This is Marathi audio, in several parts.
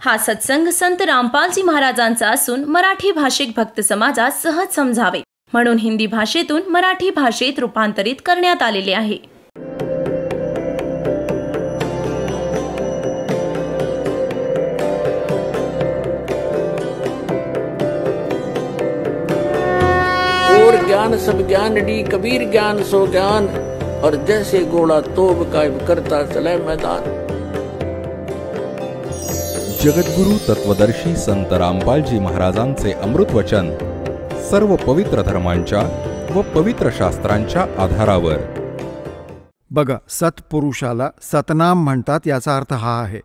हा सत्संग संत रामपालजी महाराजांचा असून मराठी भाषिक भक्त समाजास सहज समजावे म्हणून हिंदी भाषेतून मराठी भाषेत रूपांतरित करण्यात आलेले आहे. और ज्ञान सब ज्ञान डी कबीर ज्ञान सो ज्ञान और जैसे घोड़ा तोब कायम करता चले मैदान. जगद्गुरु तत्वदर्शी संत रामपालजी महाराजांचे अमृत वचन सर्व पवित्र धर्मांच्या व पवित्र शास्त्रांच्या आधारावर. बघा, सत्पुरुषाला सतनाम म्हणतात याचा अर्थ हा आहे.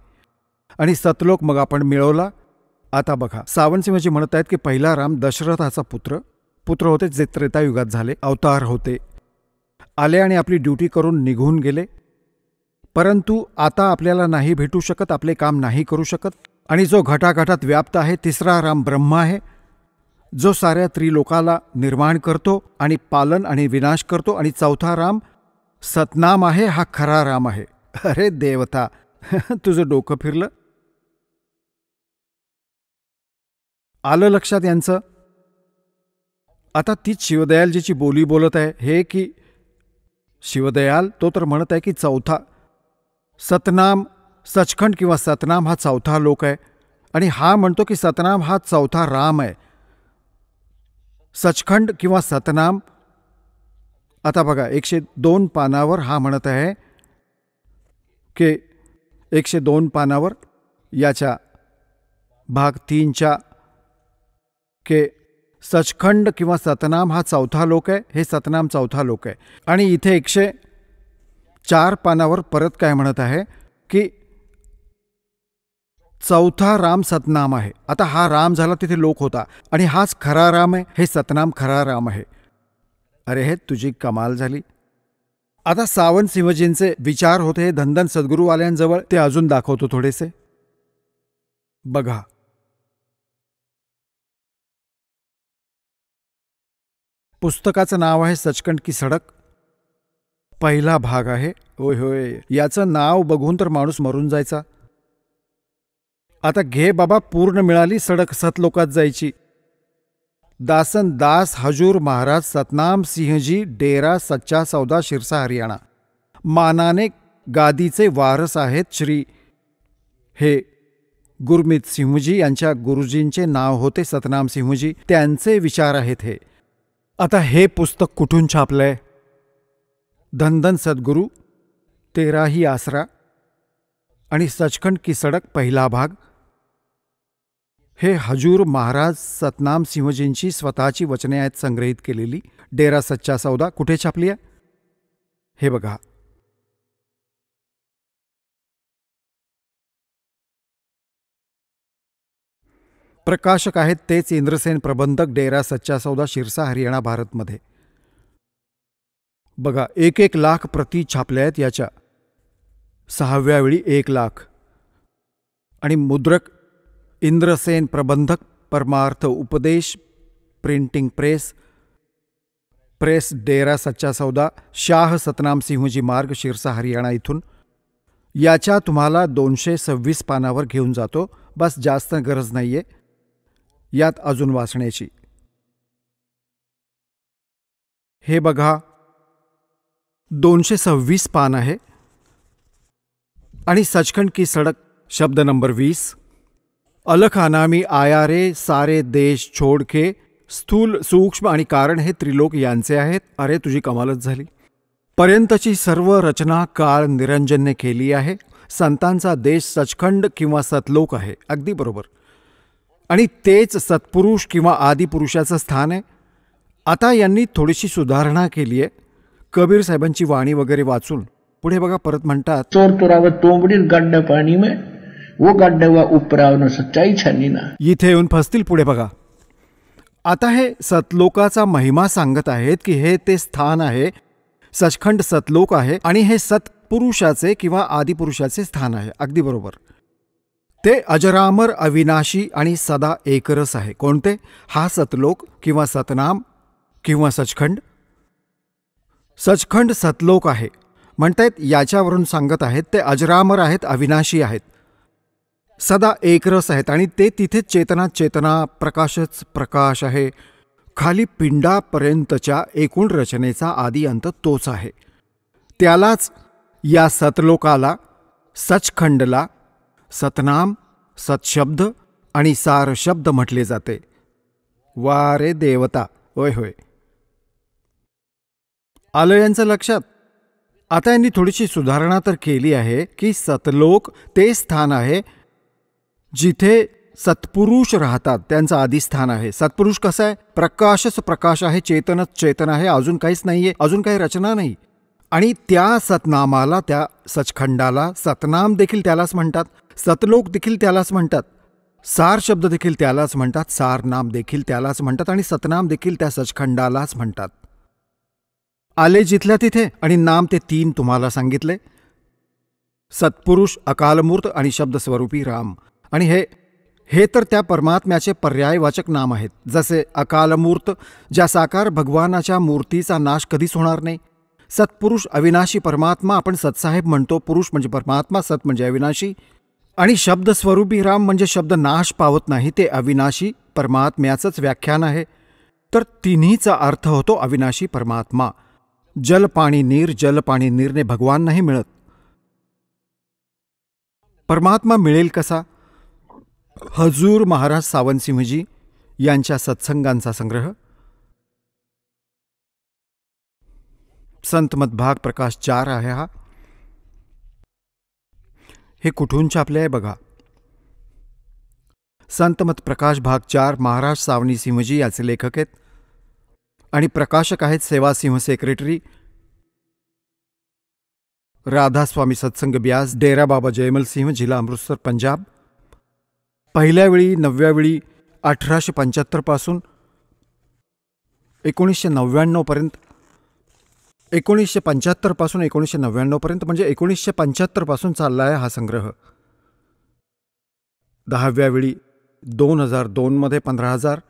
आणि सतलोक मग आपण मिळवला. आता बघा, सावंतसिंहजी म्हणत आहेत की पहिला राम दशरथाचा पुत्र होते जे त्रेतायुगात झाले, अवतार होते, आले आणि आपली ड्युटी करून निघून गेले. परंतु आता आपल्याला नाही भेटू शकत, आपले काम नाही करू शकत. आणि जो घटाघटात व्याप्त आहे तिसरा राम ब्रह्मा आहे, जो साऱ्या त्रिलोकाला निर्माण करतो आणि पालन आणि विनाश करतो. आणि चौथा राम सतनाम आहे, हा खरा राम आहे. अरे देवता, तुझं डोकं फिरलं? आलं लक्षात यांचं? आता तीच शिवदयालजीची बोली बोलत आहे हे की शिवदयाल तो तर म्हणत आहे की चौथा सतनाम, सचखंड किंवा सतनाम हा चौथा लोक आहे. आणि हा म्हणतो की सतनाम हा चौथा राम आहे. सचखंड किंवा सतनाम. आता बघा, 102 पानावर हा म्हणत आहे की 102 पानावर याच्या भाग 3च्या के सचखंड किंवा सतनाम हा चौथा लोक आहे, हे सतनाम चौथा लोक आहे. आणि इथे 104 पानावर परत काय म्हणत आहे की चौथा राम सतनाम आहे. आता हा राम झाला, तिथे लोक होता, आणि हाच खरा राम आहे, हे सतनाम खरा राम आहे. अरे हे तुझी कमाल झाली. आता सावंतसिंहजींचे विचार होते धनधन सद्गुरूवाल्यांजवळ, ते अजून दाखवतो थोडेसे. बघा, पुस्तकाचं नाव आहे सचखंड की सडक. पहिला भाग आहे. होय होय, याचं नाव बघून तर माणूस मरून जायचा. आता घे बाबा, पूर्ण मिळाली सडक सतलोकात जायची. दासन दास हजूर महाराज सतनाम सिंहजी, डेरा सच्चा सौदा, शिरसा, हरियाणा. मानाने गादीचे वारस आहेत श्री हे गुरमीत सिंहजी. यांच्या गुरुजींचे नाव होते सतनाम सिंहजी. त्यांचे विचार आहेत हे. आता हे पुस्तक कुठून छापलंय? धनधन सद्गुरू, तेराही आसरा आणि सचखंड की सडक पहिला भाग. हे हजूर महाराज सतनाम सिंहजींची स्वतःची वचने आहेत संग्रहित केलेली. डेरा सच्चा सौदा. कुठे छापली आहे? हे बघा, प्रकाशक आहेत तेच इंद्रसेन प्रबंधक, डेरा सच्चा सौदा, शिरसा, हरियाणा, भारतमध्ये. बघा, 1 लाख प्रती छापल्या आहेत याच्या. 6व्या वेळी 1 लाख. आणि मुद्रक इंद्रसेन प्रबंधक, परमार्थ उपदेश, प्रिंटिंग प्रेस डेरा सच्चा सौदा, शाह सतनाम सिंहजी मार्ग, शिरसा, हरियाणा इथून. याच्या तुम्हाला 226 पानावर घेऊन जातो. बस, जास्त गरज नाहीये यात अजून वाचण्याची. हे बघा, 226 पान आहे. आणि सचखंड की सडक शब्द नंबर 20. अलख अनामी आया रे सारे देश छोड के, स्थूल सूक्ष्म आणि कारण हे त्रिलोक यांचे आहेत. अरे तुझी कमालच झाली. पर्यंतची सर्व रचना काळ निरंजनने केली आहे. संतांचा देश सचखंड किंवा सतलोक आहे. अगदी बरोबर. आणि तेच सत्पुरुष किंवा आदिपुरुषाचं स्थान आहे. आता यांनी थोडीशी सुधारणा केली आहे कबीर साहेबांची वाणी वगैरे वाचून. पुढे बघा, परत म्हणतात, चोर तुराव तोंबडी गड्ढे पाणी में वो गड्ढे वा उपरावनं सच्चाई छानी ना. इथे येऊन फसतील. पुढे बघा, आता हे सतलोकाचा महिमा सांगत आहेत की हे ते स्थान आहे, सचखंड सतलोक आहे, आणि हे सत्पुरुषाचे किंवा आदिपुरुषाचे स्थान आहे. अगदी बरोबर. ते अजरामर, अविनाशी आणि सदा एकरस आहे. कोणते? हा सतलोक किंवा सतनाम किंवा सचखंड. सचखंड सतलोक आहे म्हणतायत. याच्यावरून सांगत आहेत ते अजरामर आहेत, अविनाशी आहेत. सदा एकरस आहेत आणि ते तिथे चेतना चेतना, प्रकाशच प्रकाश आहे. खाली पिंडापर्यंतच्या एकूण रचनेचा आदी अंत तोच आहे. त्यालाच या सतलोकाला, सचखंडला सतनाम, सतशब्द आणि सार शब्द म्हटले जाते. वा रे देवता! होय होय, आलं यांचं लक्षात. आता यांनी थोडीशी सुधारणा तर केली आहे की सतलोक ते स्थान आहे जिथे सत्पुरुष राहतात, त्यांचं आदिस्थान आहे. सत्पुरुष कसं आहे? प्रकाशच प्रकाश आहे, चेतनच चेतन आहे, अजून काहीच नाहीये, अजून काही रचना नाही. आणि त्या सतनामाला, त्या सचखंडाला सतनाम देखील त्यालाच म्हणतात, सतलोक देखील त्यालाच म्हणतात, सार शब्द देखील त्यालाच म्हणतात, सार नाम देखील त्यालाच म्हणतात आणि सतनाम देखील त्या सचखंडालाच म्हणतात. आले जिथल्या तिथे. आणि नाम ते 3 तुम्हाला सांगितले, सत्पुरुष, अकालमूर्त आणि शब्दस्वरूपी राम. आणि हे तर त्या परमात्म्याचे पर्यायवाचक नाम आहेत. जसे अकालमूर्त, ज्या साकार भगवानाच्या मूर्तीचा नाश कधीच होणार नाही. सत्पुरुष, अविनाशी परमात्मा, आपण सत्साहेब म्हणतो. पुरुष म्हणजे परमात्मा, सत म्हणजे अविनाशी. आणि शब्दस्वरूपी राम म्हणजे शब्द नाश पावत नाही, ते अविनाशी परमात्म्याचंच व्याख्यान आहे. तर तिन्हीचा अर्थ होतो अविनाशी परमात्मा. जल पाणी नीर, जल पाणी नीरने भगवान नाही मिळत. परमात्मा मिळेल कसा? हजूर महाराज सावंतसिंहजी यांच्या सत्संगांचा संग्रह, संतमत भाग प्रकाश 4 आहे हा. हे कुठून छापले आहे बघा. संतमत प्रकाश भाग 4 महाराज सावनीसिंहजी याचे लेखक आहेत आणि प्रकाशक आहेत सेवासिंह सेक्रेटरी, राधास्वामी सत्संग ब्यास, डेरा बाबा जयमल सिंह, जिल्हा अमृतसर, पंजाब. पहिल्या वेळी 9व्या वेळी 1875 पासून 1999 पर्यंत, 1975 पासून 1999 पर्यंत, म्हणजे 1975 पासून चालला आहे हा संग्रह. 10व्या वेळी 2002 मध्ये 15,000.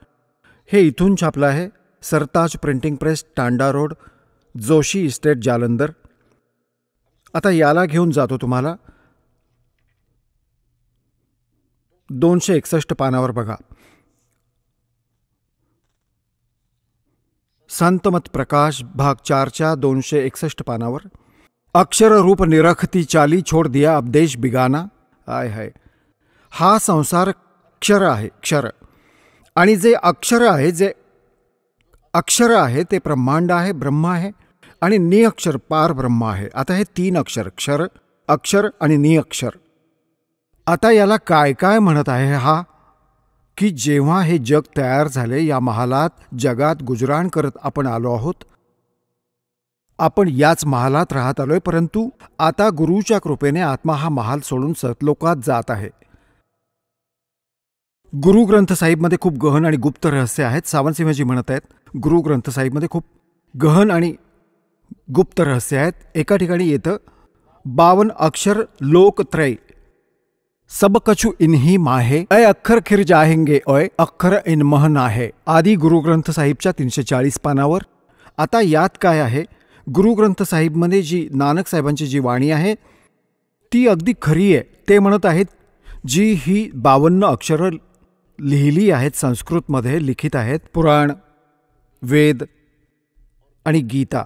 हे इथून छापलं आहे, Sartaj printing press, Tanda road, Joshi estate, Jalandhar. आता याला घेऊन जातो तुम्हाला. 261 पानावर बघा. संतमत प्रकाश भाग 4च्या 261 पानावर, अक्षर रूप निरखती चाली, छोड दिया अपदेश बिगाना. आय हाय, हा संसार क्षर आहे, क्षर. आणि जे अक्षर आहे, जे अक्षर आहे ते ब्रह्मांड आहे, ब्रह्म आहे. आणि निअक्षर पार ब्रह्म आहे. आता हे 3 अक्षर, क्षर, अक्षर आणि निअक्षर. आता याला काय काय म्हणत आहे हा? की जेव्हा हे जग तयार झाले, या महालात जगात गुजराण करत आपण आलो आहोत. आपण याच महालात राहत आलोय, परंतु आता गुरुच्या कृपेने आत्मा हा महाल सोडून सतलोकात जात आहे. गुरु ग्रंथ साहिबमध्ये खूप गहन आणि गुप्त रहस्य आहेत. सावंतसिंहजी म्हणत आहेत गुरु ग्रंथ साहिबमध्ये खूप गहन आणि गुप्त रहस्य आहेत. एका ठिकाणी येतं 52 अक्षर लोकत्रय, सब कछु इन्ही माहे, अय अक्षर खिर जाहेंगे, ओय अक्षर इन महन आहे. आदी गुरुग्रंथ साहिबच्या 340 पानावर. आता यात काय आहे? गुरुग्रंथ साहिबमध्ये जी नानक साहेबांची जी वाणी आहे ती अगदी खरी आहे. ते म्हणत आहेत जी ही 52 अक्षरं लिहिली आहेत, संस्कृतमध्ये लिखित आहेत. पुराण, वेद आणि गीता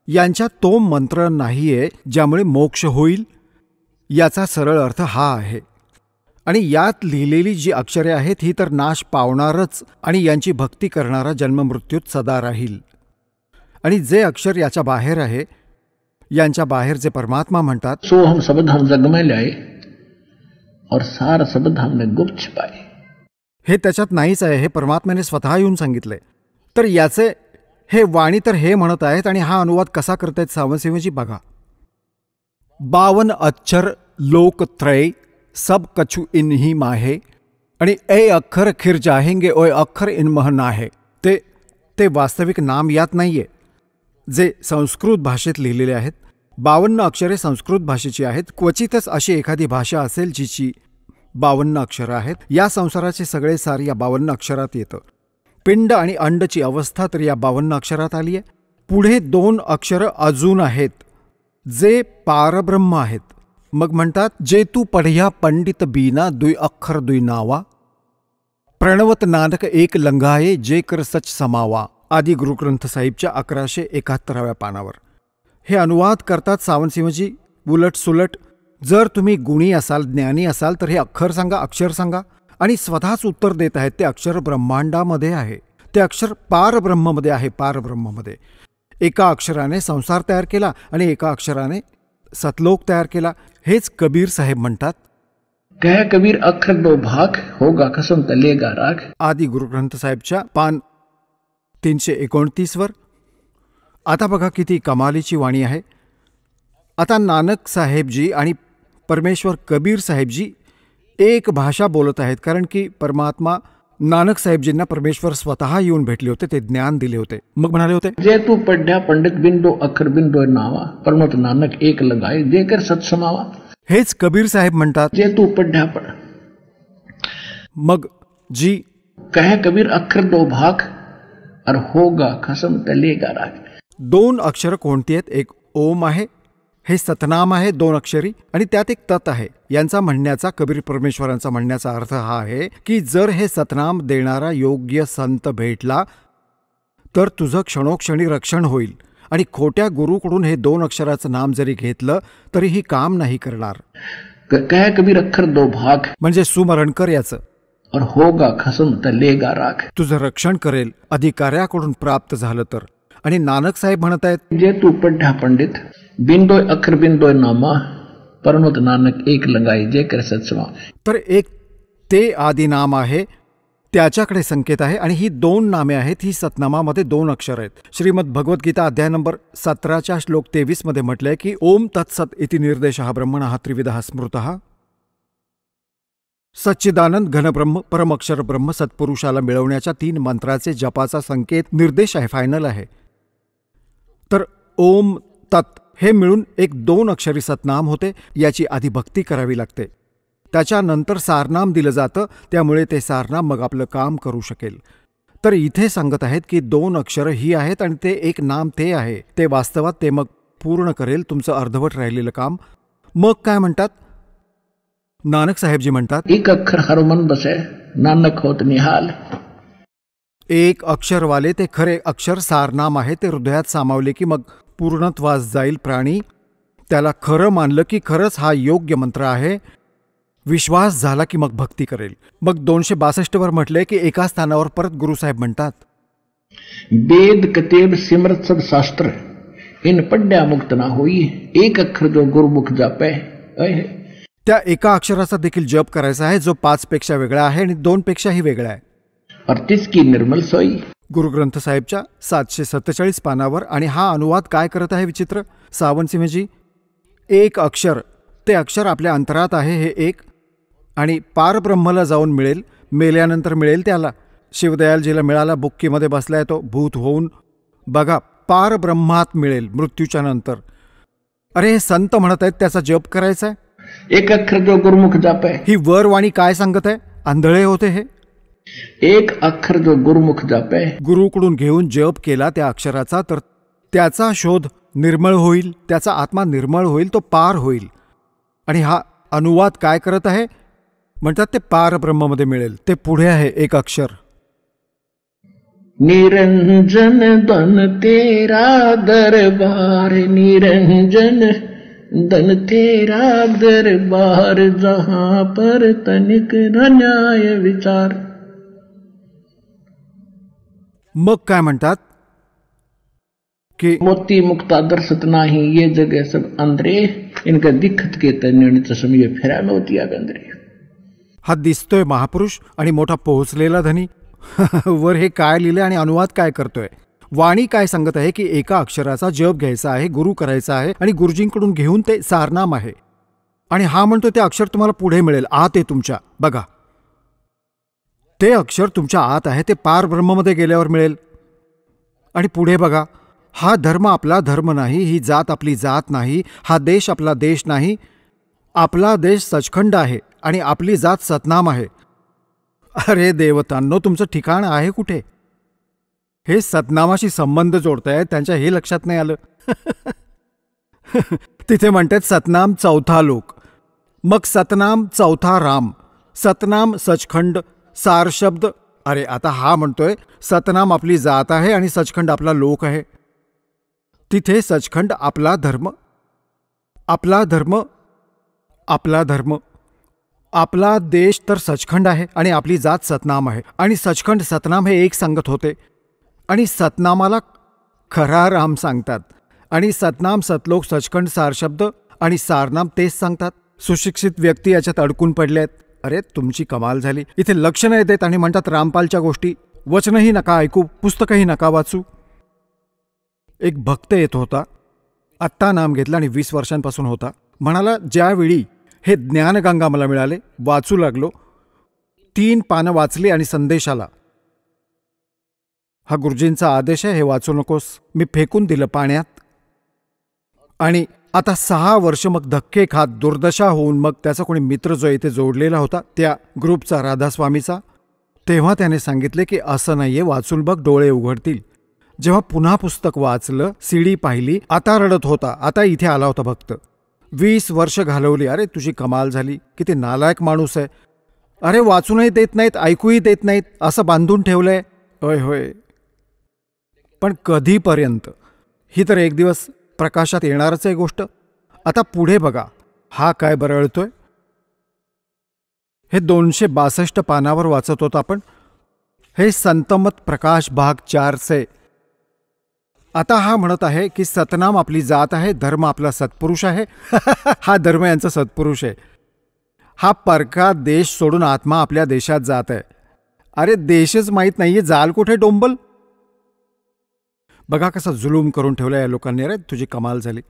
यांच्यात तो मंत्र नाहीये ज्यामुळे मोक्ष होईल. याचा सरळ अर्थ हा आहे. आणि यात लिहिलेली जी अक्षरे आहेत ही तर नाश पावणारच, आणि यांची भक्ती करणारा जन्ममृत्यूत सदा राहील. आणि जे अक्षर याच्या बाहेर आहे, यांच्या बाहेर जे परमात्मा म्हणतात, सो हम शब्द हम जग में लाए और सार शब्द हमने गुप्त छिपाए, हे त्याच्यात नाहीच आहे. हे परमात्म्याने स्वतः येऊन सांगितलंय. तर याचे हे वाणी तर हे म्हणत आहेत. आणि हा अनुवाद कसा करतायत सावंतसिंहजी बघा. 52 अक्षर लोकत्रय, सब कछु इन्ही माहे, आणि ए अक्षर खिर जाहेंगे, ओय अक्षर इन महन आहे. ते वास्तविक नाम यात नाहीये, जे संस्कृत भाषेत लिहिलेले आहेत. 52 अक्षरे संस्कृत भाषेची आहेत. क्वचितच अशी एखादी भाषा असेल जिची 52 अक्षरं आहेत. या संसाराचे सगळे सार या 52 अक्षरात येतं. पिंड आणि अंडची अवस्था तर या 52 अक्षरात आली आहे. पुढे 2 अक्षरं अजून आहेत जे पारब्रह्म आहेत, मग म्हणतात, जे तू पढ्या पंडित बीना दुई अक्षर दुई नावा, प्रणवत नानक एक लंगाये जे कर सच समावा. आदी गुरुग्रंथ साहिबच्या 1171व्या पानावर. हे अनुवाद करतात सावंतसिंहजी उलट सुलट. जर तुम्ही गुणी असाल, ज्ञानी असाल, तर हे अक्षर सांगा, अक्षर सांगा. आणि स्वतःच उत्तर देत आहेत. ते अक्षर ब्रह्मांडामध्ये आहे, ते अक्षर पारब्रह्ममध्ये आहे. पारब्रह्ममध्ये एका अक्षराने संसार तयार केला आणि एका अक्षराने सतलोक तयार केला. हेच कबीर साहेब म्हणतात, कह कबीर अक्षर दो भाग, होगा कसम तलेगा राग. आदी गुरुग्रंथ साहेबच्या पान 329 वर. आता बघा किती कमालीची वाणी आहे. आता नानक साहेबजी आणि परमेश्वर कबीर साहेबजी एक भाषा बोलत आहेत, कारण की परमात्मा नानक साहेबजींना परमेश्वर स्वतः येऊन भेटले होते, ते ज्ञान दिले होते. मग म्हणाले होते, जे तू पढ़्या पंडित बिंदो अक्षर बिंदो नावा, परमत नानक एक लगाए देकर सत समावा. हेच कबीर साहेब म्हणतात, जे तू पढ़्या पढ़. मग जी कह कबीर अक्षर दो भाग और होगा कसम तलेगा राग. 2 अक्षर कोणती आहेत? एक ओम आहे, हे सतनाम आहे 2 अक्षरी, आणि त्यात एक तत् आहे. यांचा म्हणण्याचा, कबीर परमेश्वरांचा म्हणण्याचा अर्थ हा आहे की जर हे सतनाम देणारा योग्य संत भेटला तर तुझं क्षणोक्षणी रक्षण होईल. आणि खोट्या गुरुकडून हे 2 अक्षराचं नाम जरी घेतलं तरीही काम नाही करणार. कह कबीर अक्षर दो भाग म्हणजे सुमरण कर याचं. और होगा खसम तलेगा राग. तुझं रक्षण करेल अधिकाऱ्याकडून प्राप्त झालं तर. आणि नानक साहेब म्हणत आहेत, जे तू पढ़्या पंडित बिंदो अक्षर बिंदो नामा, परमत नानक एक लगाई जे कर सत्समा. तर एक ते आदी नाम आहे, त्याच्याकडे संकेत आहे. आणि ही 2 नामे आहेत. ही सतनामामध्ये 2 अक्षर आहेत. श्रीमद भगवद्गीता अध्याय नंबर 17 श्लोक 23 मध्ये म्हटलंय की ओम तत्सत इति निर्देशः ब्रह्मणः त्रिविधः स्मृतः. सच्चिदानंद घनब्रह्म परमक्षर ब्रह्म सत्पुरुषाला मिळवण्याच्या 3 मंत्राचे जपाचा संकेत निर्देश आहे, फायनल आहे. तर ओम तत् हे मिळून एक 2 अक्षरी सतनाम होते. याची आधी भक्ती करावी लागते, त्याच्यानंतर सारनाम दिलं जातं. त्यामुळे ते सारनाम मग आपलं काम करू शकेल. तर इथे सांगत आहेत की 2 अक्षरं ही आहेत आणि ते एक नाम ते आहे. ते वास्तवात ते मग पूर्ण करेल तुमचं अर्धवट राहिलेलं काम. मग काय म्हणतात नानक साहेबजी? म्हणतात, एक अक्षर हर मन बसे नानक होत निहाल. एक अक्षरवाले ते खरे अक्षर सारनाम आहे. ते हृदयात सामावले की मग पूर्णत्वास जाईल प्राणी. त्याला खरं मानलं की खरंच हा योग्य मंत्र आहे. विश्वास झाला की मग भक्ती करेल. मग 262 वर म्हटलंय की एका स्थानावर परत गुरुसाहेब म्हणतात, वेद कतेब सिमरत सब शास्त्र इन पढ़्या मुक्त ना होई, एक अक्षर जो गुरुमुख जापे. त्या एका अक्षराचा देखील जप करायचा आहे जो 5 पेक्षा वेगळा आहे आणि 2 पेक्षाही वेगळा आहे. और तिसकी निर्मल सोई. गुरुग्रंथ साहेबच्या 747 पानावर. आणि हा अनुवाद काय करत आहे विचित्र सावंतसिंहजी. एक अक्षर, ते अक्षर आपल्या अंतरात आहे. हे एक आणि पारब्रह्मला जाऊन मिळेल, मेल्यानंतर मिळेल त्याला. शिवदयालजीला मिळाला, बुक्कीमध्ये बसलाय तो भूत होऊन. बघा, पारब्रह्मात मिळेल मृत्यूच्या नंतर. अरे हे संत म्हणत आहेत त्याचा जप करायचा आहे. एक अक्षर जो गुरुमुख जापे. ही वरवाणी काय सांगत आहे? आंधळे होते हे. एक अक्षर जो गुरुमुख जापे. गुरुकडून घेऊन जप केला त्या अक्षराचा तर त्याचा शोध निर्मळ होईल, त्याचा आत्मा निर्मळ होईल, तो पार होईल. आणि हा अनुवाद काय करत आहे? म्हणतात ते पारब्रह्ममध्ये मिळेल. ते पुढे आहे एक अक्षर. निरंजन धन तेरा दरबार, निरंजन धन तेरा दरबार, जहां पर तनिक न न्याय विचार. मग काय म्हणतात कि मोती मुक्ता दर्शत नाही, ये जगह सब अंदरे, इनका दिखत के तन्यणित समय फिरा नव्हती गंदरे. हा दिसतोय महापुरुष आणि मोठा पोहोचलेला धनी. वर हे काय लिहिले आणि अनुवाद काय करतोय? वाणी काय सांगत आहे की एका अक्षराचा जप घ्यायचा आहे, गुरु करायचा आहे आणि गुरुजींकडून घेऊन ते सारनाम आहे. आणि हा म्हणतो ते अक्षर तुम्हाला पुढे मिळेल, आत आहे तुमच्या. बघा, ते अक्षर तुमच्या आत आहे, ते पारब्रह्ममध्ये गेल्यावर मिळेल. आणि पुढे बघा, हा धर्म आपला धर्म नाही, ही जात आपली जात नाही, हा देश आपला देश नाही, आपला देश सचखंड आहे आणि आपली जात सतनाम आहे. अरे देवतांनो, तुमचं ठिकाण आहे कुठे? हे सतनामाशी संबंध जोडतायत, त्यांच्या हे लक्षात नाही आलं. तिथे म्हणतात सतनाम 4था लोक. मग सतनाम चौथा राम, सतनाम सचखंड सार शब्द. अरे आता हा म्हणतोय सतनाम आपली जात आहे आणि सचखंड आपला लोक आहे. तिथे सचखंड आपला धर्म, आपला धर्म, आपला धर्म, आपला देश तर सचखंड आहे आणि आपली जात सतनाम आहे. आणि सचखंड सतनाम हे एक सांगत होते आणि सतनामाला खरा राम सांगतात. आणि सतनाम सतलोक सचखंड सार शब्द आणि सारनाम तेच सांगतात. सुशिक्षित व्यक्ती याच्यात अडकून पडल्यात. अरे तुमची कमाल झाली. इथे लक्ष नाही देत आणि म्हणतात रामपालच्या गोष्टी. वचनही नका ऐकू, पुस्तकही नका वाचू. एक भक्त येत होता, आत्ता नाम घेतलं आणि 20 वर्षांपासून होता. म्हणाला ज्यावेळी हे ज्ञानगंगा मला मिळाले, वाचू लागलो, 3 पानं वाचली आणि संदेश आला, हा गुरुजींचा आदेश आहे, हे वाचू नकोस. मी फेकून दिलं पाण्यात. आणि आता 6 वर्ष मग धक्के खात दुर्दशा होऊन मग त्याचा कोणी मित्र जो इथे जोडलेला होता त्या ग्रुपचा राधास्वामीचा, तेव्हा त्याने सांगितले की असं नाहीये, वाचून बघ, डोळे उघडतील. जेव्हा पुन्हा पुस्तक वाचलं, सीडी पाहिली, आता रडत होता. आता इथे आला होता भक्त. 20 वर्ष घालवली. अरे तुझी कमाल झाली, किती नालायक माणूस आहे. अरे वाचूनही देत नाहीत, ऐकूही देत नाहीत, असं बांधून ठेवलंय. होय होय, पण कधीपर्यंत? ही तर एक दिवस प्रकाशात येणारच आहे गोष्ट. आता पुढे बघा, हा काय बरळतोय. हे 262 पानावर वाचत होता आपण. हे संतमत प्रकाश भाग 4 आता हा म्हणत आहे की सतनाम आपली जात आहे, धर्म आपला सत्पुरुष आहे. हा धर्म यांचा सत्पुरुष आहे. हा परका देश सोडून आत्मा आपल्या देशात जात आहे. अरे देशच माहीत नाहीये, जाल कुठे डोंबल. बघा कसा जुलूम करून ठेवला या लोकांनी. अरे तुझी कमाल झाली.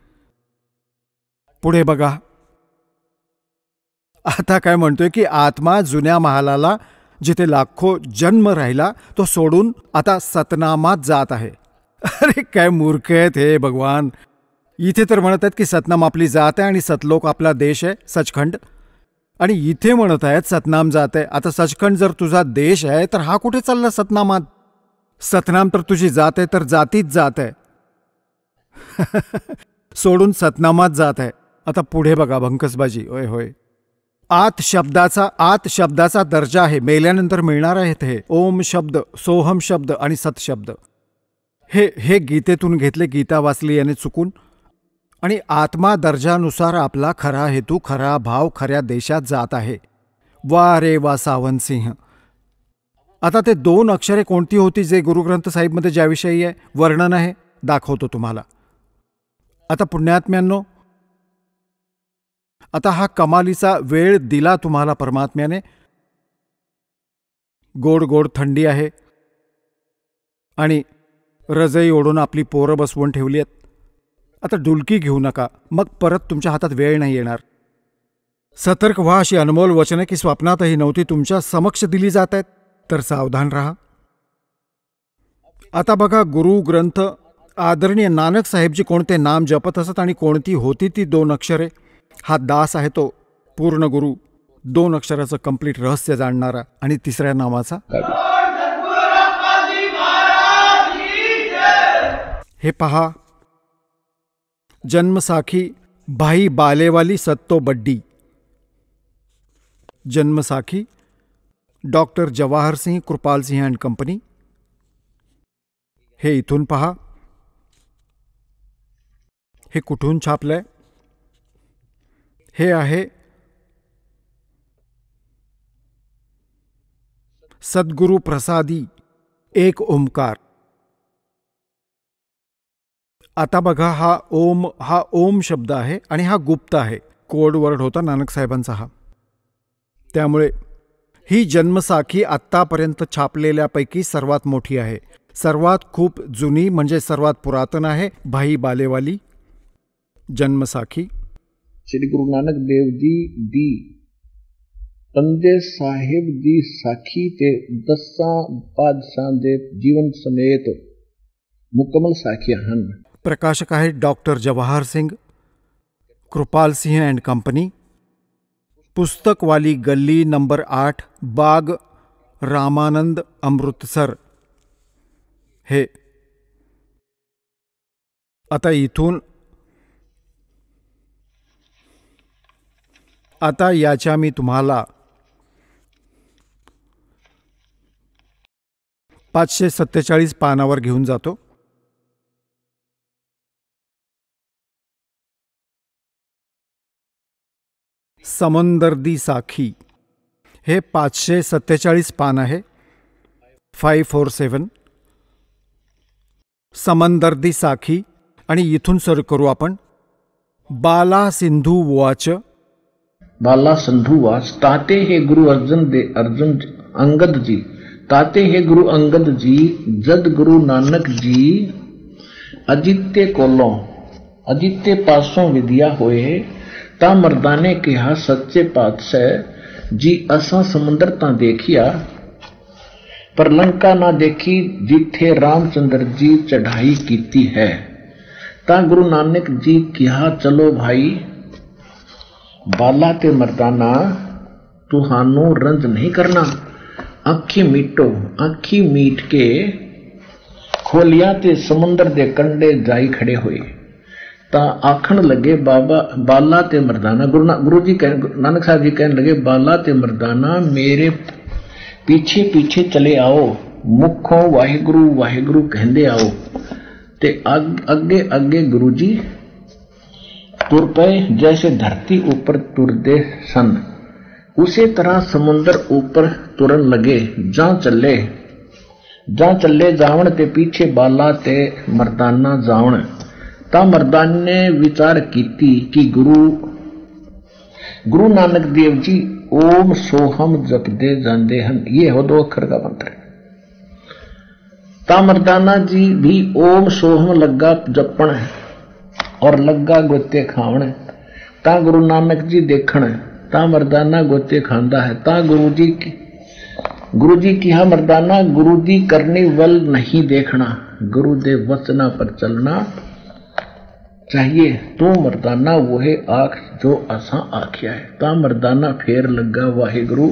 पुढे बघा, आता काय म्हणतोय की आत्मा जुन्या महालाला जिथे लाखो जन्म राहिला तो सोडून आता सतनामात जात आहे. अरे काय मूर्ख आहेत हे भगवान. इथे तर म्हणत आहेत की सतनाम आपली जात आहे आणि सतलोक आपला देश आहे, सचखंड. आणि इथे म्हणत आहेत सतनाम जात आहे. आता सचखंड जर तुझा देश आहे तर हा कुठे चालला सतनामात? सतनाम तर तुझी जात आहे तर जातीच जात आहे. सोडून सतनामात जात आहे. आता पुढे बघा भंकसबाजी. होय होय, आत शब्दाचा दर्जा आहे, मेल्यानंतर मिळणार आहेत हे ओम शब्द, सोहम शब्द आणि सत शब्द. हे गीतेतून घेतले, गीता वाचली याने चुकून. आणि आत्मा दर्जानुसार आपला खरा हेतू, खरा भाव खऱ्या देशात जात आहे. वा रे वा सावंतसिंह. आता ते 2 अक्षरे कोणती होती जे गुरुग्रंथ साहिबमध्ये ज्याविषयी आहे, वर्णन आहे, दाखवतो तुम्हाला. आता पुण्यात्म्यांनो, आता हा कमालीचा वेळ दिला तुम्हाला परमात्म्याने. गोड गोड थंडी आहे आणि रजई ओढून आपली पोरं बसवून ठेवली आहेत. आता डुलकी घेऊ नका, मग परत तुमच्या हातात वेळ नाही येणार. सतर्क व्हा, अशी अनमोल वचने की स्वप्नातही नव्हती तुमच्या समक्ष दिली जात आहेत, तर सावधान राहा. आता बघा, गुरु ग्रंथ आदरणीय नानक साहेबजी कोणते नाम जपत असत आणि कोणती होती ती 2 अक्षरे. हा दास आहे तो पूर्ण गुरु, 2 अक्षराचं कंप्लीट रहस्य जाणणारा. आणि 3ऱ्या नामाचा हे पहा, जन्मसाखी भाई बालेवाली सत्तो बड्डी. Janamsakhi doctor Jawahar Singh Kripal Singh and company. हे इथून पहा, हे कुठून छापलंय. हे आहे सद्गुरु प्रसादी एक ओमकार. आता बघा, हा ओम शब्द आहे आणि हा गुप्त आहे. कोड वर्ड होता नानक साहेबांचा हा. त्यामुळे ही जन्मसाखी आत्तापर्यंत छापलेल्यापैकी सर्वात मोठी आहे, सर्वात खूप जुनी म्हणजे सर्वात पुरातन आहे. भाई बालेवाली जन्मसाखी. श्री गुरु नानक देव जी दी पंजे साहिब दी साखी ते 10 पातशाह दे जीवन समेत मुकम्मल साखियां हन. प्रकाशक आहे doctor Jawahar Singh Kripal Singh and company. पुस्तक वाली गल्ली नंबर 8, बाग रामानंद, अमृतसर. हे आता इथून आता याच्या मी तुम्हाला 547 पानावर घेऊन जातो. समंदर दी साखी हे 547 पान आहे. 547 समंदर दी साखी. आणि इथून सुरू करू आपण. बाला सिंधू वाच. बाला सिंधू वाच. ताते हे गुरु अर्जुन अंगद जी. ताते हे गुरु अंगद जी जद गुरु नानक जी अजित्य कोलों अजित्य पासों विद्या होए ता मर्दाने कहा सच्चे पातशाह जी असा समुंदर ता देखिया पर लंका ना देखी जिथे रामचंद्र जी चढ़ाई कीती है। ता गुरु नानक जी कहा चलो भाई बाला ते मर्दाना तुहानू रंज नहीं करना। आखी मीटो आखी मीट के खोलिया ते समुंदर दे कंडे जाई खड़े हुए। ता आखन लगे बाबा बाला ते मर्दाना गुरु जी नानक साहब जी कहने लगे बाला ते मर्दाना मेरे पीछे पीछे चले आओ मुखों वाहिगुरु वाहिगुरु कहंदे आओ। ते अगे अगे गुरु जी तुर पे जैसे धरती ऊपर तुरदे सन उसी तरह समुंदर ऊपर तुरन लगे। जा चले जावण ते पीछे बाला ते मर्दाना जावण। ता मर्दान ने विचार कीती कि गुरु नानक देव जी ओम सोहम जपदे जांदे हन। ये हो 2 अक्षर का मंत्र। ता मर्दाना जी भी ओम सोहम लगा जपण और लगा गोते खावण। ता गुरु नानक जी देखण ता मर्दाना गोते खांदा है। ता गुरु जी की मर्दाना गुरु दी करनी वल नहीं देखना गुरु दे वचना पर चलना चाहिए। तो मर्दाना वो है आख जो असा आख्या है। ता मर्दाना फेर लगा वाहिगुरु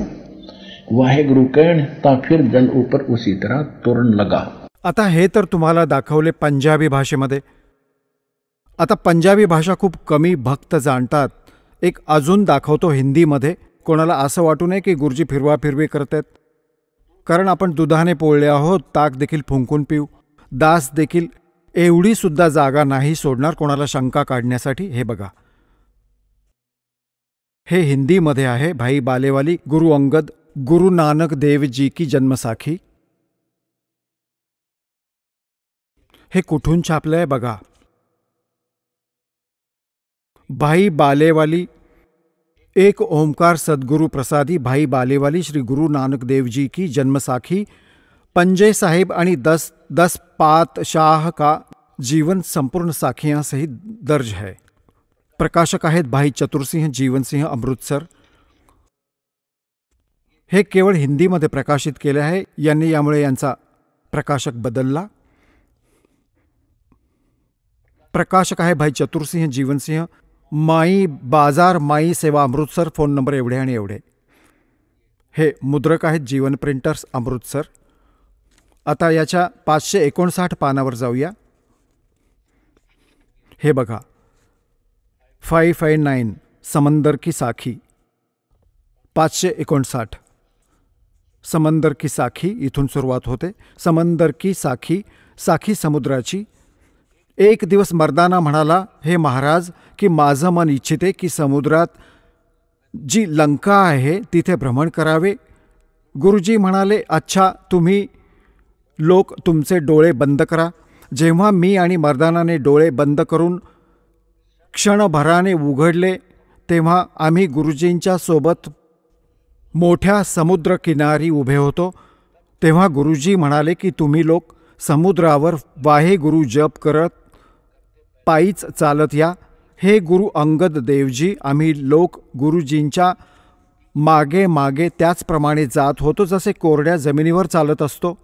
वाहिगुरु कहण ता फिर जल ऊपर उसी तरह तुरन लगा। आता हे तर तुम्हाला दाखवले पंजाबी भाषेमध्ये. आता पंजाबी भाषा खूप कमी भक्त जाणतात. एक अजून दाखवतो हिंदीमध्ये. कोणाला असं वाटू नये की गुरुजी फिरवाफिरवी करतात. कारण आपण दुधाने पोळले आहोत. ताक देखील फुंकून पिऊ. दास देखील एवढी सुद्धा जागा नाही सोडणार कोणाला शंका काढण्यासाठी. हे बघा हे हिंदीमध्ये आहे. भाई बालेवाली गुरु अंगद गुरु नानक देव जी की जन्मसाखी. हे कुठून छापलंय बघा. भाई बालेवाली एक ओमकार सदगुरु प्रसादी भाई बालेवाली श्री गुरु नानक देव जी की जन्मसाखी पंजे साहिब आणि 10 पात शाह का जीवन संपूर्ण साखियां सहित दर्ज है. प्रकाशक आहेत भाई चतुरसिंह जीवन सिंह अमृतसर. हे केवळ हिंदीमध्ये प्रकाशित केले आहे. यांनी यामुळे यांचा प्रकाशक बदलला. प्रकाशक आहे भाई चतुरसिंह जीवनसिंह माई बाजार माई सेवा अमृतसर. फोन नंबर एवढे आणि एवढे. हे मुद्रक आहेत जीवन प्रिंटर्स अमृतसर. आता याच्या 559 पानावर जाऊया. हे बघा 559 समंदर की साखी. 559 समंदर की साखी इथून सुरुवात होते. समंदर की साखी साखी समुद्राची. एक दिवस मर्दाना म्हणाला हे महाराज की माझं मन इच्छिते की समुद्रात जी लंका आहे तिथे भ्रमण करावे. गुरुजी म्हणाले अच्छा तुम्ही लोक तुमचे डोळे बंद करा. जेव्हा मी आणि मर्दानाने डोळे बंद करून क्षणभराने उघडले तेव्हा आम्ही गुरुजींच्या सोबत मोठ्या समुद्रकिनारी उभे होतो. तेव्हा गुरुजी म्हणाले की तुम्ही लोक समुद्रावर वाहेगुरु जप करत पायीच चालत या. हे गुरु अंगद देवजी आम्ही लोक गुरुजींच्या मागे मागे त्याचप्रमाणे जात होतो जसे कोरड्या जमिनीवर चालत असतो.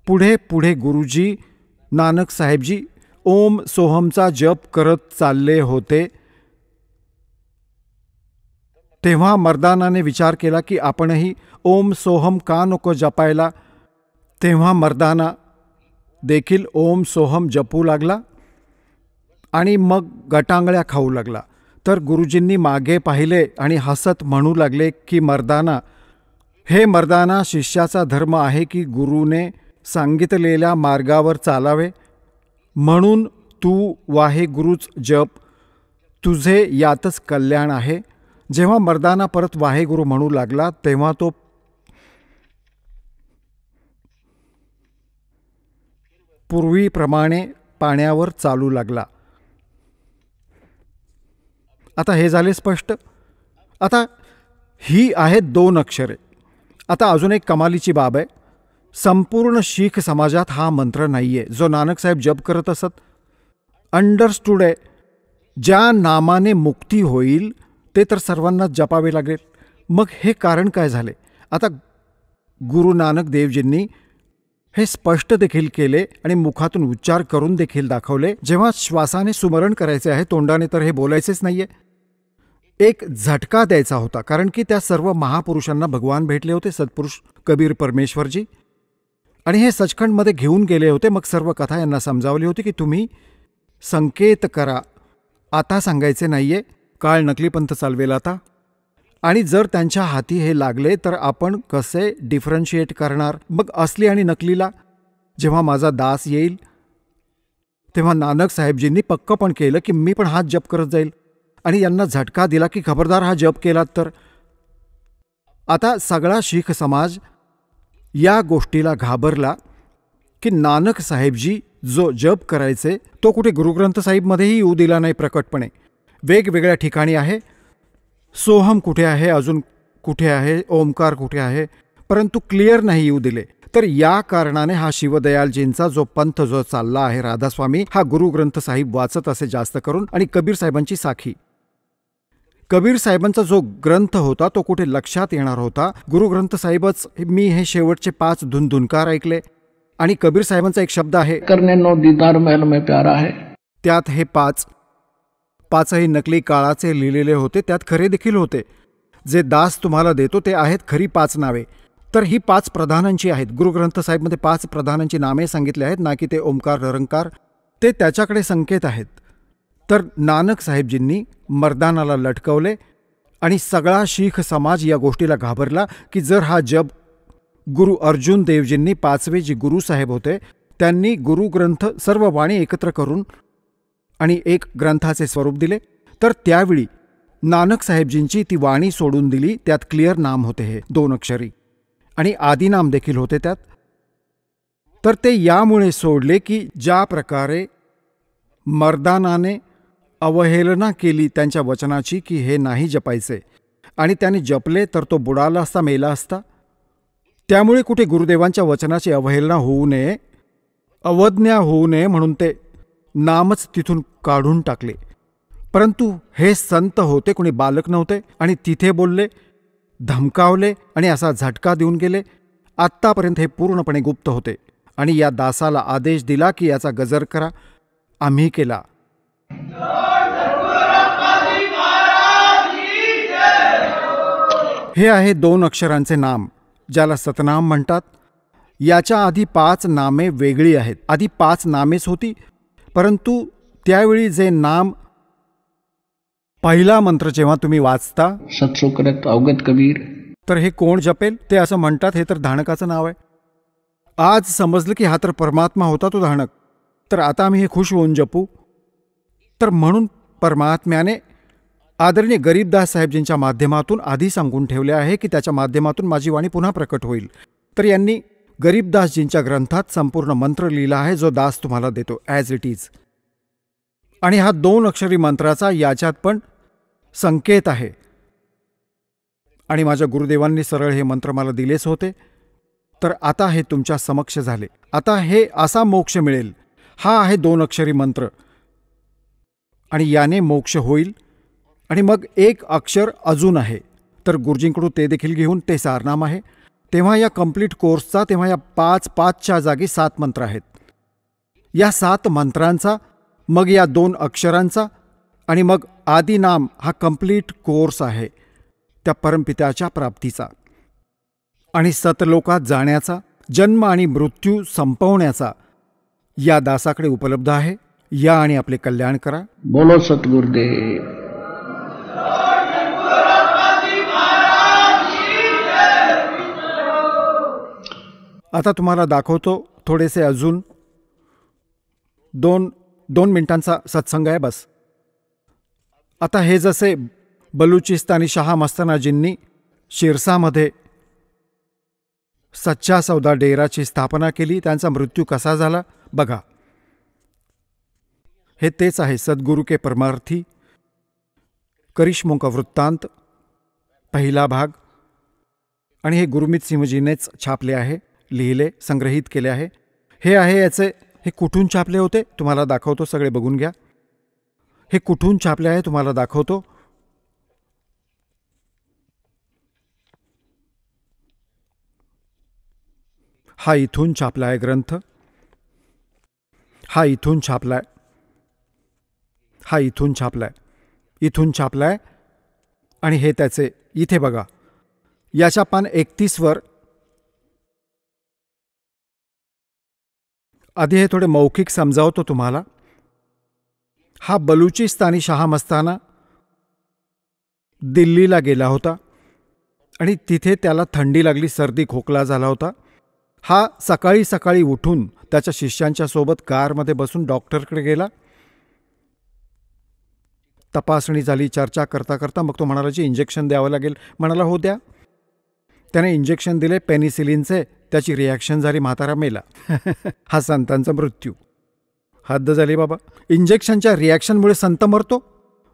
पुढे पुढे गुरुजी नानक साहेबजी ओम सोहमचा जप करत चालले होते. तेव्हा मर्दानाने विचार केला की आपणही ओम सोहम का नको जपायला. तेव्हा मर्दाना देखील ओम सोहम जपू लागला आणि मग गटांगळ्या खाऊ लागला. तर गुरुजींनी मागे पाहिले आणि हसत म्हणू लागले की मर्दाना, हे मर्दाना, शिष्याचा धर्म आहे की गुरुने सांगितलेल्या मार्गावर चालावे, म्हणून तू वाहेगुरूच जप, तुझे यातच कल्याण आहे. जेव्हा मर्दाना परत वाहेगुरू म्हणू लागला तेव्हा तो पूर्वीप्रमाणे पाण्यावर चालू लागला. आता हे झाले स्पष्ट. आता ही आहेत 2 अक्षरे. आता अजून एक कमालीची बाब आहे. संपूर्ण शीख समाजात हा मंत्र नाही आहे जो नानक साहेब जप करत असत. अंडरस्टूड आहे. ज्या नामाने मुक्ती होईल ते तर सर्वांनाच जपावे लागेल. मग हे कारण काय झाले? आता गुरु नानक देवजींनी हे स्पष्ट देखील केले आणि मुखातून उच्चार करून देखील दाखवले. जेव्हा श्वासाने सुमरण करायचे आहे, तोंडाने तर हे बोलायचेच नाहीये. एक झटका द्यायचा होता, कारण की त्या सर्व महापुरुषांना भगवान भेटले होते, सत्पुरुष कबीर परमेश्वरजी, आणि हे सचखंडमध्ये घेऊन गेले होते. मग सर्व कथा यांना समजावली होती की तुम्ही संकेत करा, आता सांगायचे नाहीये, काळ नकली पंथ चालवेल आता. आणि जर त्यांच्या हाती हे लागले तर आपण कसे डिफरन्शिएट करणार मग असली आणि नकलीला? जेव्हा माझा दास येईल तेव्हा नानक साहेबजींनी पक्क पण केलं की मी पण हात जप करत जाईल, आणि यांना झटका दिला की खबरदार हा जप केलात तर. आता सगळा शीख समाज या गोष्टीला घाबरला की नानक साहेबजी जो जप करायचे तो कुठे गुरुग्रंथ साहिबमध्येही येऊ दिला नाही प्रकटपणे. वेगवेगळ्या ठिकाणी आहे. सोहम कुठे आहे, अजून कुठे आहे, ओमकार कुठे आहे, परंतु क्लिअर नाही येऊ दिले. तर या कारणाने हा शिवदयालजींचा जो पंथ जो चालला आहे राधास्वामी, हा गुरुग्रंथ साहिब वाचत असे जास्त करून, आणि कबीर साहेबांची साखी. कबीर साहेबांचा जो ग्रंथ होता तो कुठे लक्षात येणार होता. गुरुग्रंथ साहिबच मी हे शेवटचे 5 धुनधुनकार ऐकले, आणि कबीर साहेबांचा एक शब्द आहे, करने नो दीदार महल में प्यारा है. त्यात हे 5ही नकली काळाचे लिहिलेले होते. त्यात खरे देखील होते. जे दास तुम्हाला देतो ते आहेत खरी 5 नावे. तर ही 5 प्रधानांची आहेत. गुरुग्रंथ साहिबमध्ये 5 प्रधानांची नामे सांगितली आहेत, ना की ते ओमकार निरंकार. ते त्याच्याकडे संकेत आहेत. तर नानक साहेबजींनी मर्दानाला लटकवले आणि सगळा शीख समाज या गोष्टीला घाबरला की जर हा जप गुरु अर्जुन देवजींनी 5वे जे गुरु साहेब होते त्यांनी गुरुग्रंथ सर्व वाणी एकत्र करून आणि एक ग्रंथाचे स्वरूप दिले, तर त्यावेळी नानक साहेबजींची ती वाणी सोडून दिली. त्यात क्लिअर नाम होते हे 2 अक्षरी, आणि आदिनाम देखील होते त्यात. तर ते यामुळे सोडले की ज्या प्रकारे मर्दानाने अवहेलना केली त्यांच्या वचनाची की हे नाही जपायचे, आणि त्याने जपले तर तो बुडाला असता, मेला असता. त्यामुळे कुठे गुरुदेवांच्या वचनाची अवहेलना होऊ नये, अवज्ञा होऊ नये म्हणून ते नामच तिथून काढून टाकले. परंतु हे संत होते, कोणी बालक नव्हते, आणि तिथे बोलले, धमकावले आणि असा झटका देऊन गेले. आत्तापर्यंत हे पूर्णपणे गुप्त होते, आणि या दासाला आदेश दिला की याचा गजर करा. आम्ही केला. हे आहे 2 अक्षरांचे नाम, ज्याला सतनाम म्हणतात. याच्या आधी 5 नामे वेगळी आहेत. आधी 5 नामेच होती, परंतु त्यावेळी जे नाम, पहिला मंत्र जेव्हा तुम्ही वाचता, सत्सुकृत अवगत कबीर, तर हे कोण जपेल ते असं म्हणतात, हे तर धाणकाचं नाव आहे. आज समजलं की हा तर परमात्मा होता तो धाणक, तर आता आम्ही हे खुश होऊन जपू. तर म्हणून परमात्म्याने आदरणीय गरीबदास साहेबजींच्या माध्यमातून आधी सांगून ठेवले आहे की त्याच्या माध्यमातून माझी वाणी पुन्हा प्रकट होईल. तर यांनी गरीबदासजींच्या ग्रंथात संपूर्ण मंत्र लिहिला आहे जो दास तुम्हाला देतो ॲज इट इज. आणि हा 2 अक्षरी मंत्राचा याच्यात पण संकेत आहे. आणि माझ्या गुरुदेवांनी सरळ हे मंत्र मला दिलेच होते. तर आता हे तुमच्या समक्ष झाले. आता हे असा मोक्ष मिळेल. हा आहे 2 अक्षरी मंत्र, आणि याने मोक्ष होईल. आणि मग 1 अक्षर अजून आहे, तर गुरुजींकडून ते देखील घेऊन ते सारनाम आहे. तेव्हा या कंप्लीट कोर्सचा, तेव्हा या 5च्या जागी 7 मंत्र आहेत. या 7 मंत्रांचा, मग या 2 अक्षरांचा, आणि मग आदिनाम हा कंप्लीट कोर्स आहे त्या परमपित्याच्या प्राप्तीचा आणि सतलोकात जाण्याचा, जन्म आणि मृत्यू संपवण्याचा या दासाकडे उपलब्ध आहे. या आणि आपले कल्याण करा. बोलो सतगुरुदेव. आता तुम्हाला दाखवतो थोडेसे अजून 2 मिनिटांचा सत्संग आहे बस. आता हे जसे बलुचिस्तानी शहा मस्तानाजींनी शिरसामध्ये सच्चा सौदा डेराची स्थापना केली, त्यांचा मृत्यू कसा झाला बघा. हे तेच आहे सद्गुरु के परमार्थी करिश्मों का वृत्तांत पहिला भाग. आणि हे गुरमीत सिंहजीनेच छापले आहे, लिहिले, संग्रहित केले आहे. हे आहे याचे, हे कुठून छापले होते तुम्हाला दाखवतो, सगळे बघून घ्या. हे कुठून छापले आहे तुम्हाला दाखवतो. हा इथून छापला आहे ग्रंथ, हा इथून छापलाय, हा इथून छापलाय, इथून छापलाय. आणि हे त्याचे इथे बघा, याच्या पान 31 वर. आधी हे थोडे मौखिक समजावतो तुम्हाला. हा बलुचिस्तानी शहा मस्ताना दिल्लीला गेला होता आणि तिथे त्याला थंडी लागली, सर्दी खोकला झाला होता. हा सकाळी सकाळी उठून त्याच्या शिष्यांच्या सोबत कारमध्ये बसून डॉक्टरकडे गेला. तपासणी झाली, चर्चा करता करता मग तो म्हणाला जी इंजेक्शन द्यावं लागेल. म्हणाला हो द्या. त्याने इंजेक्शन दिले पेनिसिलिनचे, त्याची रिॲक्शन झाली, म्हातारा मेला. हा संतांचा मृत्यू. हद्द झाली बाबा. इंजेक्शनच्या रिॲक्शनमुळे संत मरतो,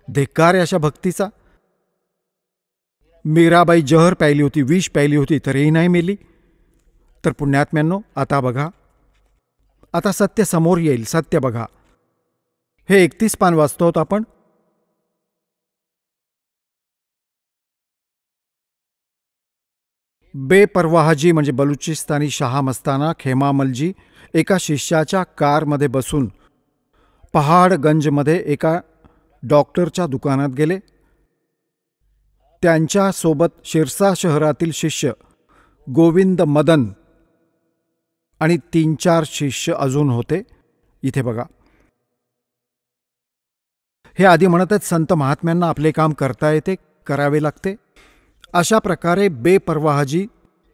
धिक्कार आहे अशा भक्तीचा. मीराबाई जहर प्यायली होती, विष प्यायली होती, तरीही नाही मेली. तर पुण्यात्म्यांनो आता बघा, आता सत्य समोर येईल. सत्य बघा, हे 31 पान वाचतो आहोत आपण. बेपरवाहजी म्हणजे बलुचिस्तानी शहा मस्ताना खेमामलजी एका शिष्याच्या कारमध्ये बसून पहाडगंजमध्ये एका डॉक्टरच्या दुकानात गेले. त्यांच्यासोबत शिरसा शहरातील शिष्य गोविंद मदन आणि 3-4 शिष्य अजून होते. इथे बघा, हे आधी म्हणत आहेत संत महात्म्यांना आपले काम करता येते, करावे लागते. अशा प्रकारे बेपरवाहजी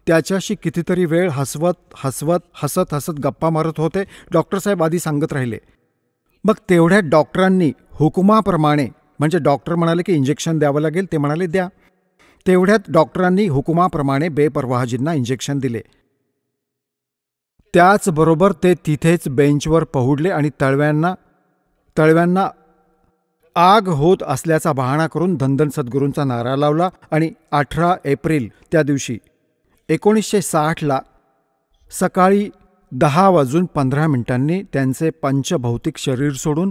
त्याच्याशी कितीतरी वेळ हसत हसत गप्पा मारत होते. डॉक्टरसाहेब आधी सांगत राहिले. मग तेवढ्यात डॉक्टरांनी हुकुमाप्रमाणे, म्हणजे डॉक्टर म्हणाले की इंजेक्शन द्यावं लागेल, ते म्हणाले द्या. तेवढ्यात डॉक्टरांनी हुकुमाप्रमाणे बेपरवाहजींना इंजेक्शन दिले. त्याचबरोबर ते तिथेच बेंचवर पहुडले आणि तळव्यांना आग होत असल्याचा बहाणा करून धनधन सद्गुरूंचा नारा लावला. आणि 18 एप्रिल त्या दिवशी 1960 सकाळी 10:15 त्यांचे पंचभौतिक शरीर सोडून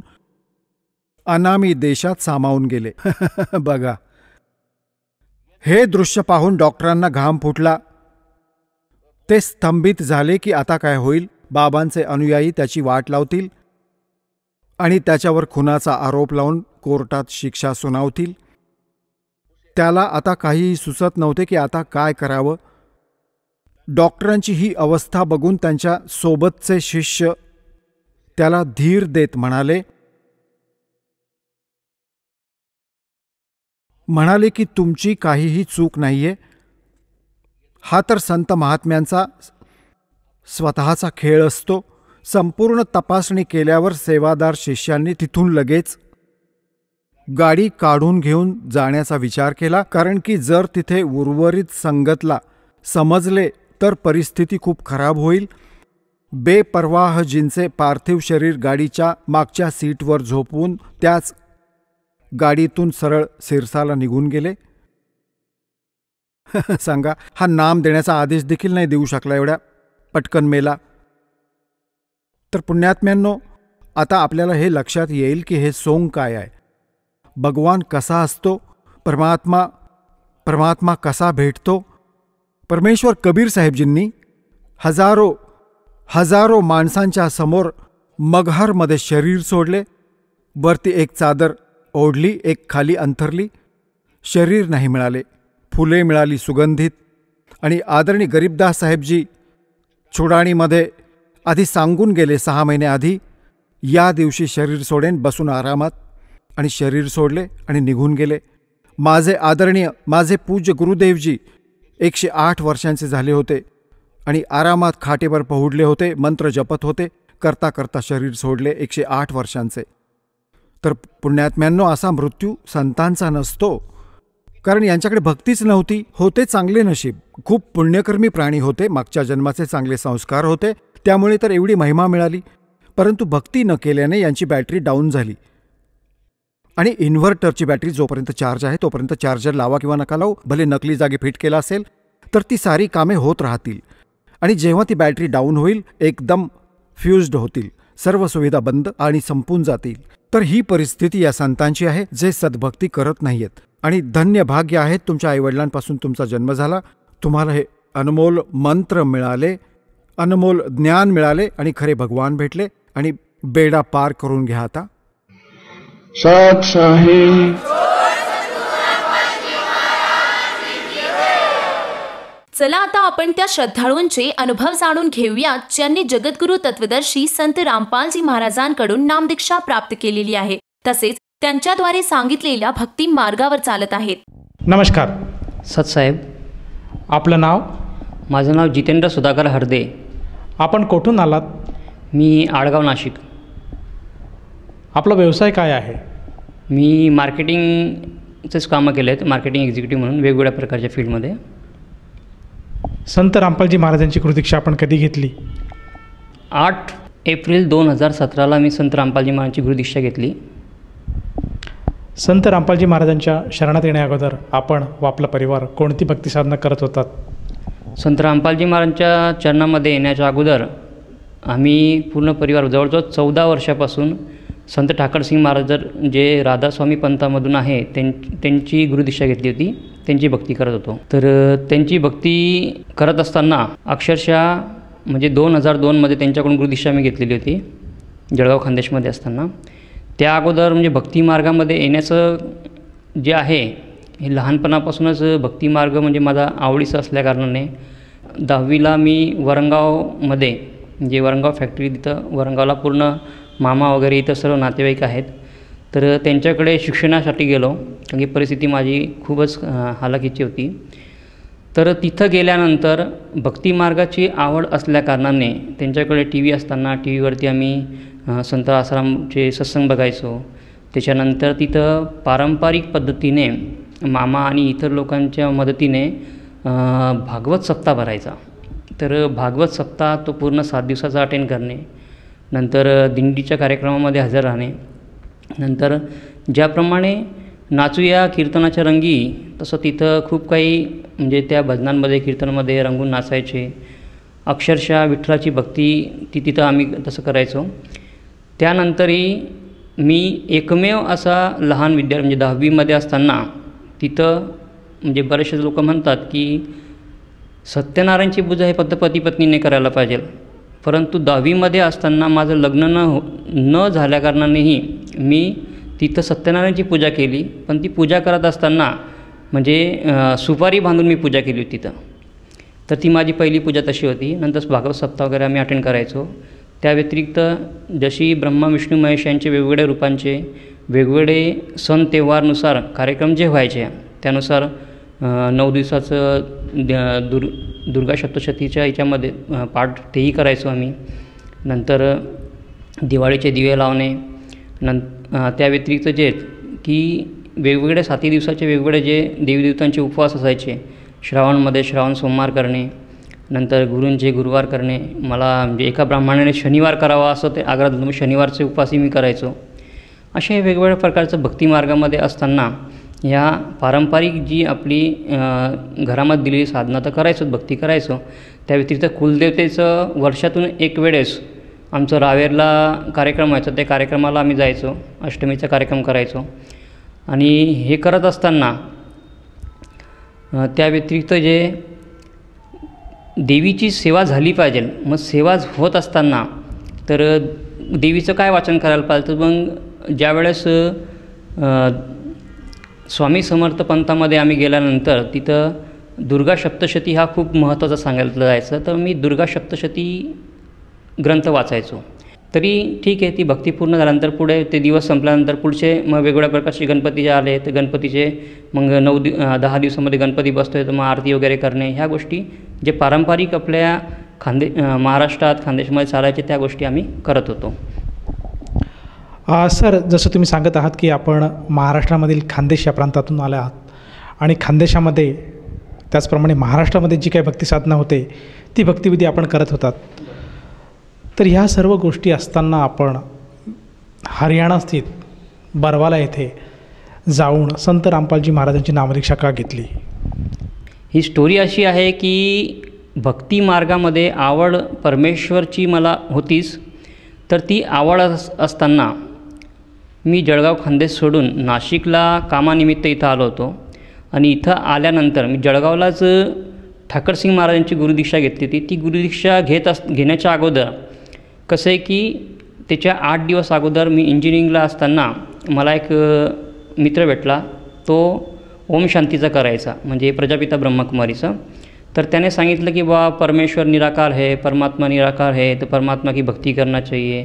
अनामी देशात सामावून गेले. बघा, हे दृश्य पाहून डॉक्टरांना घाम फुटला. ते स्तंभित झाले की आता काय होईल. बाबांचे अनुयायी त्याची वाट लावतील आणि त्याच्यावर खुनाचा आरोप लावून कोर्टात शिक्षा सुनावतील. त्याला आता काहीही सुचत नव्हते की आता काय करावं. डॉक्टरांची ही अवस्था बघून त्यांच्या सोबतचे शिष्य त्याला धीर देत म्हणाले की तुमची काहीही चूक नाहीये. हा तर संत महात्म्यांचा स्वतःचा खेळ असतो. संपूर्ण तपासणी केल्यावर सेवादार शिष्यांनी तिथून लगेच गाडी काढून घेऊन जाण्याचा विचार केला. कारण की जर तिथे उर्वरित संगतला समजले तर परिस्थिती खूप खराब होईल. बेपरवाहजींचे पार्थिव शरीर गाडीच्या मागच्या सीटवर झोपवून त्याच गाडीतून सरळ सिरसाला निघून गेले. सांगा, हा नाम देण्याचा आदेश देखील नाही देऊ शकला, एवढ्या पटकन मेला. तर पुण्यात्म्यांनो, आता आपल्याला हे लक्षात येईल की हे सोंग काय आहे, भगवान कसा असतो, परमात्मा कसा भेटतो. परमेश्वर कबीर साहेबजींनी हजारो माणसांच्या समोर मगहरमध्ये शरीर सोडले. वरती एक चादर ओढली, एक खाली अंथरली. शरीर नाही मिळाले, फुले मिळाली सुगंधित. आणि आदरणीय गरीबदास साहेबजी चुडाणीमध्ये आधी सांगून गेले 6 महिने आधी, या दिवशी शरीर सोडेन, बसून आरामात. आणि शरीर सोडले आणि निघून गेले. माझे आदरणीय, माझे पूज्य गुरुदेवजी 108 वर्षांचे झाले होते आणि आरामात खाटेवर पहुडले होते, मंत्र जपत होते. करता करता शरीर सोडले 108 वर्षांचे. तर पुण्यात्म्यांनो, असा मृत्यू संतांचा नसतो, कारण यांच्याकडे भक्तीच नव्हती. होते चांगले नशीब, खूप पुण्यकर्मी प्राणी होते, मागच्या जन्माचे चांगले संस्कार होते, त्यामुळे तर एवढी महिमा मिळाली. परंतु भक्ती न केल्याने यांची बॅटरी डाऊन झाली. आणि इन्व्हर्टरची बॅटरी जोपर्यंत चार्ज आहे तोपर्यंत चार्जर लावा किंवा नका लावू, भले नकली जागी फिट केला असेल तर ती सारी कामे होत राहतील. आणि जेव्हा ती बॅटरी डाऊन होईल, एकदम फ्यूज्ड होतील, सर्व सुविधा बंद आणि संपून जातील. तर ही परिस्थिती या संतांची आहे, जे सद्भक्ती करत नाहीयेत. आणि धन्य भाग्य आहेत, तुमच्या आईवडिलांपासून तुमचा जन्म झाला, तुम्हाला हे अनमोल मंत्र मिळाले, अनमोल ज्ञान मिळाले आणि खरे भगवान भेटले. आणि बेडा पार करून घ्या आता. सात साहेब. चला आता आपण त्या श्रद्धाळूंचे अनुभव जाणून घेऊया, ज्यांनी जगद्गुरु तत्वदर्शी संत रामपालजी महाराजांकडून नामदीक्षा प्राप्त केलेली आहे, तसेच त्यांच्याद्वारे सांगितलेल्या भक्ती मार्गावर चालत आहेत. नमस्कार सतसाहेब. आपलं नाव? माझं नाव जितेंद्र सुधाकर हरदे. आपण कुठून आलात? मी आडगाव, नाशिक. आपला व्यवसाय काय आहे? मी मार्केटिंगचेच कामं केले आहेत, मार्केटिंग एक्झिक्युटिव्ह म्हणून वेगवेगळ्या प्रकारच्या फील्डमध्ये. संत रामपालजी महाराजांची गुरुदीक्षा आपण कधी घेतली? 8 एप्रिल 2017ला मी संत रामपालजी महाराजांची गुरुदीक्षा घेतली. संत रामपालजी महाराजांच्या शरणात येण्या अगोदर आपण व आपला परिवार कोणती भक्ती साधना करत होतात? संत रामपालजी महाराजांच्या चरणामध्ये येण्याच्या अगोदर आम्ही पूर्ण परिवार जवळजवळ 14 वर्षापासून संत ठाकरसिंग महाराज जे राधास्वामी पंथामधून आहे त्यांची गुरुदीक्षा घेतली होती, त्यांची भक्ती करत होतो. तर त्यांची भक्ती करत असताना अक्षरशः म्हणजे 2002मध्ये त्यांच्याकडून गुरुदीक्षा मी घेतलेली होती, जळगाव खानदेशमध्ये असताना. त्या अगोदर म्हणजे भक्ती मार्गामध्ये येण्याचं जे आहे हे लहानपणापासूनच भक्ती मार्ग म्हणजे माझा आवडीचा असल्याकारणाने 10वीला मी वरणगावमध्ये, जे वरणगाव फॅक्टरी, तिथं वरणगावला पूर्ण मामा वगैरे इथं सर्व नातेवाईक आहेत, तर त्यांच्याकडे शिक्षणासाठी गेलो, कारण की परिस्थिती माझी खूपच हालाकीची होती. तर तिथं गेल्यानंतर भक्ती मार्गाची आवड असल्याकारणाने त्यांच्याकडे टी व्ही असताना टी व्हीवरती आम्ही संत आसारामचे सत्संग बघायचो. त्याच्यानंतर तिथं पारंपरिक पद्धतीने मामा आणि इतर लोकांच्या मदतीने भागवत सप्ताह भरायचा. तर भागवत सप्ताह तो पूर्ण 7 दिवसाचा अटेंड करणे, नंतर दिंडीच्या कार्यक्रमामध्ये हजर राहणे, नंतर ज्याप्रमाणे नाचूया कीर्तनाच्या रंगी तसं तिथं खूप काही म्हणजे त्या भजनांमध्ये कीर्तनामध्ये रंगून नाचायचे. अक्षरशः विठ्ठलाची भक्ती तिथं आम्ही तसं करायचो. त्यानंतरही मी एकमेव असा लहान विद्यार्थी म्हणजे 10वीमध्ये असताना तिथं म्हणजे बरेचसे लोक म्हणतात की सत्यनारायणची पूजा हे फक्त पती पत्नीने करायला पाहिजे, परंतु 10वीमध्ये असताना माझं लग्न न झाल्याकारणानेही मी तिथं सत्यनारायणची पूजा केली. पण ती पूजा करत असताना म्हणजे सुपारी बांधून मी पूजा केली होती तिथं. तर ती माझी पहिली पूजा तशी होती. नंतर भागवत सप्ताह वगैरे आम्ही अटेंड करायचो. त्या व्यतिरिक्त जशी ब्रह्मा विष्णू महेश यांचे वेगवेगळ्या रूपांचे वेगवेगळे सण तेव्हारनुसार कार्यक्रम जे व्हायचे, त्यानुसार 9 दिवसाचं दुर्गा सप्तशतीच्या याच्यामध्ये पाठ तेही करायचो आम्ही. नंतर दिवाळीचे दिवे लावणे, त्या व्यतिरिक्त जे की वेगवेगळे 7 दिवसाचे वेगवेगळे जे देवीदेवतांचे उपवास असायचे, श्रावणमध्ये श्रावण सोमवार करणे, नंतर गुरूंचे गुरुवार करणे. मला म्हणजे एका ब्राह्मणाने शनिवार करावा असं ते आग्रह धरला, शनिवारचे उपवासही मी करायचो. असे वेगवेगळ्या प्रकारचं भक्ती मार्गामध्ये असताना ह्या पारंपरिक जी आपली घरामध्ये दिलेली साधना तर करायचोच, भक्ती करायचो. त्या व्यतिरिक्त कुलदेवतेचं वर्षातून एक वेळेस आमचं रावेरला कार्यक्रम व्हायचा, त्या कार्यक्रमाला आम्ही जायचो, अष्टमीचा कार्यक्रम करायचो. आणि हे करत असताना त्या व्यतिरिक्त जे देवीची सेवा झाली पाहिजे, मग सेवा होत असताना तर देवीचं काय वाचन करायला पाहिजे. तर मग ज्यावेळेस स्वामी समर्थ पंथामध्ये आम्ही गेल्यानंतर तिथं दुर्गा सप्तशती हा खूप महत्त्वाचा सांगितलं जायचं. तर मी दुर्गा सप्तशती ग्रंथ वाचायचो. तरी ठीक आहे, ती भक्ती पूर्ण झाल्यानंतर पुढे ते दिवस संपल्यानंतर पुढचे मग वेगवेगळ्या प्रकारचे गणपती जे आले तर गणपतीचे मग 10 दिवसामध्ये गणपती बसतोय तर मग आरती वगैरे करणे, ह्या गोष्टी जे पारंपरिक आपल्या महाराष्ट्रात खानदेशमध्ये चालायचे त्या गोष्टी आम्ही करत होतो. सर, जसं तुम्ही सांगत आहात की आपण महाराष्ट्रामधील खानदेश या प्रांतातून आले आहात आणि खानदेशामध्ये त्याचप्रमाणे महाराष्ट्रामध्ये जी काही भक्तिसाधना होते ती भक्तिविधी आपण करत होतात. तर ह्या सर्व गोष्टी असताना आपण हरियाणा स्थित बरवाला येथे जाऊन संत रामपालजी महाराजांची नामदीक्षा का घेतली? ही स्टोरी अशी आहे की भक्ती मार्गामध्ये आवड परमेश्वरची मला होतीच, तर ती आवड असताना मी जळगाव खानदेश सोडून नाशिकला कामानिमित्त इथं आलो होतो आणि इथं आल्यानंतर मी जळगावलाच ठाकरसिंग महाराजांची गुरुदीक्षा घेतली होती. ती गुरुदीक्षा घेण्याच्या अगोदर कसं आहे की त्याच्या 8 दिवस अगोदर मी इंजिनिअरिंगला असताना मला एक मित्र भेटला, तो ओम शांतीचा करायचा, म्हणजे प्रजापिता ब्रह्मकुमारीचं. तर त्याने सांगितलं की बा परमेश्वर निराकार है, परमात्मा निराकार है, तो परमात्मा की भक्ती करना चाहिए.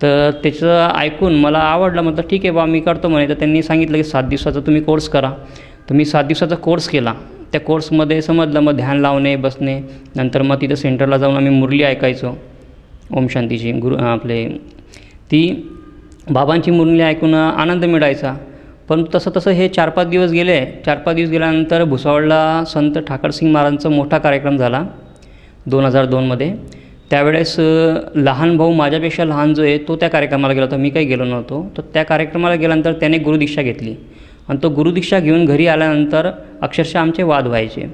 तर त्याचं ऐकून मला आवडलं, म्हटलं ठीक आहे बा मी करतो म्हणे. तर त्यांनी सांगितलं की 7 दिवसाचा तुम्ही कोर्स करा. तर मी 7 दिवसाचा कोर्स केला. त्या कोर्समध्ये समजलं मग ध्यान लावणे, बसणे, नंतर मग तिथं सेंटरला जाऊन आम्ही मुरली ऐकायचो ओम शांतीची. ती बाबांची मुरली ऐकून आनंद मिळायचा. पण तसं हे 4-5 दिवस गेले. 4-5 दिवस गेल्यानंतर भुसावळला संत ठाकरसिंग महाराजांचा मोठा कार्यक्रम झाला 2002मध्ये. त्यावेळेस लहान भाऊ माझ्यापेक्षा लहान जो आहे तो त्या कार्यक्रमाला गेला होता, मी काही गेलो नव्हतो. तर त्या कार्यक्रमाला गेल्यानंतर त्याने गुरुदीक्षा घेतली आणि तो गुरुदीक्षा घेऊन घरी आल्यानंतर अक्षरशः आमचे वाद व्हायचे.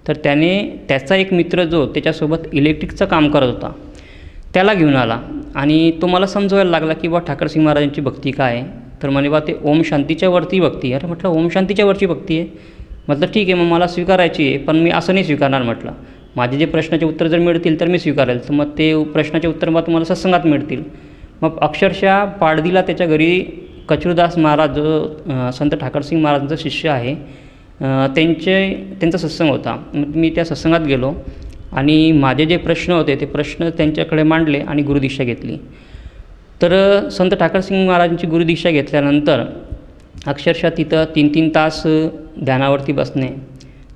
तर त्याचा एक मित्र जो त्याच्यासोबत इलेक्ट्रिकचं काम करत होता त्याला घेऊन आला आणि तो मला समजवायला लागला की बा ठाकरसिंग महाराजांची भक्ती काय आहे. तर म्हणे बा ते ओम शांतीच्या वरती भक्ती आहे. अरे म्हटलं ओम शांतीच्या वरची भक्ती आहे, म्हटलं ठीक आहे मग मला स्वीकारायची आहे, पण मी असं नाही स्वीकारणार. म्हटलं माझे जे प्रश्नाचे उत्तर जर मिळतील तर मी स्वीकारेल, तर मग ते प्रश्नाचे उत्तर मग तुम्हाला सत्संगात मिळतील. मग अक्षरशः पाडदीला त्याच्या घरी कचरूदास महाराज जो संत ठाकरसिंग महाराजांचा शिष्य आहे त्यांचा सत्संग होता. मग मी त्या सत्संगात गेलो आणि माझे जे प्रश्न होते ते प्रश्न त्यांच्याकडे मांडले आणि गुरुदीक्षा घेतली. तर संत ठाकरसिंग महाराजांची गुरुदीक्षा घेतल्यानंतर अक्षरशः तिथं 3-3 तास ध्यानावरती बसणे,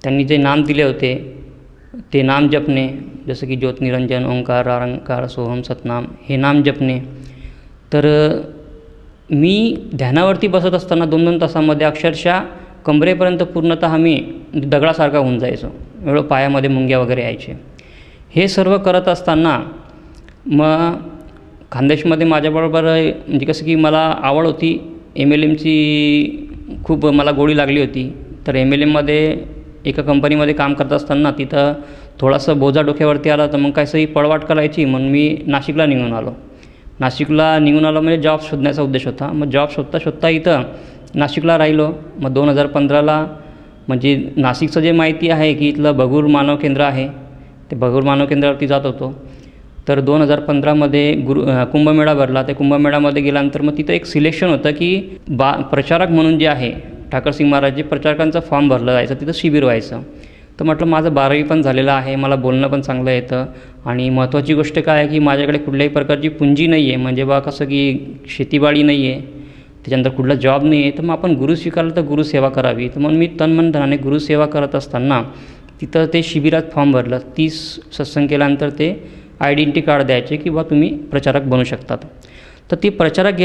त्यांनी जे नाम दिले होते ते नाम जपणे, जसं की ज्योत निरंजन, ओंकार, आरंकार, सोहम, सतनाम, हे नाम जपणे. तर मी ध्यानावरती बसत असताना 2-2 तासामध्ये अक्षरशः कमरेपर्यंत पूर्णतः मी दगडासारखा होऊन जायचो, एवढं पायामध्ये मुंग्या वगैरे यायचे. हे सर्व करत असताना मग खानदेशमध्ये माझ्याबरोबर म्हणजे कसं की मला आवड होती, MLMची खूप मला गोडी लागली होती. तर MLMमध्ये एका कंपनीमध्ये काम करत असताना तिथं थोडासा बोजा डोक्यावरती आला तर मग काहीसही पळवाट करायची म्हणून मी नाशिकला निघून आलो म्हणजे जॉब शोधण्याचा उद्देश होता. मग जॉब शोधता इथं नाशिकला राहिलो. मग 2015ला म्हणजे नाशिकचं जे माहिती आहे की इथलं भगूर मानव केंद्र आहे, ते भगूर मानव केंद्रावरती जात होतो. तर 2015मध्ये कुंभमेळा भरला. त्या कुंभमेळ्यामध्ये गेल्यानंतर मग तिथं एक सिलेक्शन होतं की प्रचारक म्हणून जे आहे ठाकरसिंग महाराजचे प्रचारकांचा फॉर्म भरला जायचा, तिथं शिबिर व्हायचं. तर म्हटलं माझं 12वी पण झालेलं आहे, मला बोलणं पण चांगलं येतं आणि महत्त्वाची गोष्ट काय आहे की माझ्याकडे कुठल्याही प्रकारची पुंजी नाही आहे, म्हणजे बा कसं की शेतीबाडी नाही आहे, त्याच्यानंतर कुठला जॉब नाही आहे. तर मग आपण गुरु स्वीकारलं तर गुरुसेवा करावी. तर म्हणून मी तन धनाने गुरुसेवा करत असताना तिथं ते शिबिरात फॉर्म भरलं. 30 सत्संग केल्यानंतर ते आयडेंटिटी कार्ड द्यायचे की बा तुम्ही प्रचारक बनू शकतात. तर ती प्रचारक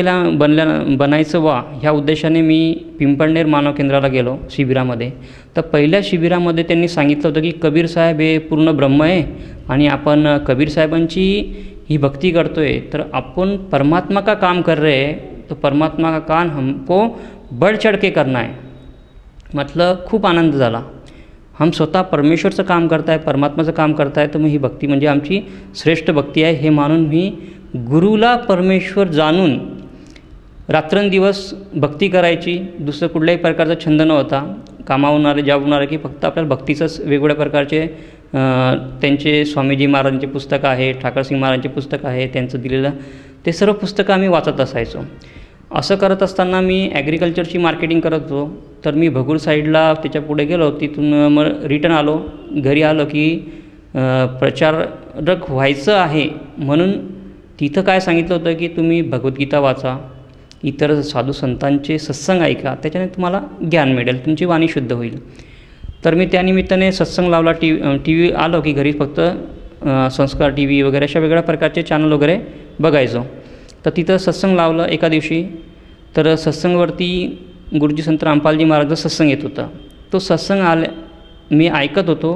बनायचं ह्या उद्देशाने मी पिंपळनेर मानव केंद्राला गेलो शिबिरामध्ये. तर पहिल्या शिबिरामध्ये त्यांनी सांगितलं होतं की कबीर साहेब हे पूर्ण ब्रह्म आहे आणि आपण कबीर साहेबांची ही भक्ती करतो आहे, तर आपण परमात्मा का काम कर रहे हैं, तो परमात्मा का काम हमको बढ़ चढ़ के करना है. म्हटलं खूप आनंद झाला. हम स्वतः परमेश्वरचं काम करताय, परमात्माचं काम करताय, तर मग ही भक्ती म्हणजे आमची श्रेष्ठ भक्ती आहे हे मानून मी गुरुला परमेश्वर जाणून रात्रंदिवस भक्ती करायची. दुसरं कुठल्याही प्रकारचा छंद नव्हता. कामावून आले, जॉबवरून आले की फक्त आपल्याला भक्तीचंच वेगवेगळ्या प्रकारचे त्यांचे स्वामीजी महाराजांचे पुस्तकं आहे, ठाकरसिंग महाराजांचे पुस्तकं आहे, त्यांचं दिलेलं ते सर्व पुस्तकं आम्ही वाचत असायचो. असं करत असताना मी ॲग्रिकल्चरची मार्केटिंग करत होतो. तर मी भगूर साईडला त्याच्या पुढे गेलो, तिथून मग रिटर्न आलो. घरी आलो की प्रचारक व्हायचं आहे म्हणून तिथं काय सांगितलं होतं की तुम्ही भगवद्गीता वाचा, इतर साधू संतांचे सत्संग ऐका, त्याच्याने तुम्हाला ज्ञान मिळेल, तुमची वाणी शुद्ध होईल. तर मी त्यानिमित्ताने सत्संग लावला. टी व्ही आलो की घरी फक्त संस्कार टी व्ही वगैरे अशा वेगळ्या प्रकारचे चॅनल वगैरे बघायचो. तर तिथं सत्संग लावलं एका दिवशी. तर सत्संगवरती गुरुजी संत रामपालजी महाराजांचा सत्संग येत होता. तो सत्संग मी ऐकत होतो.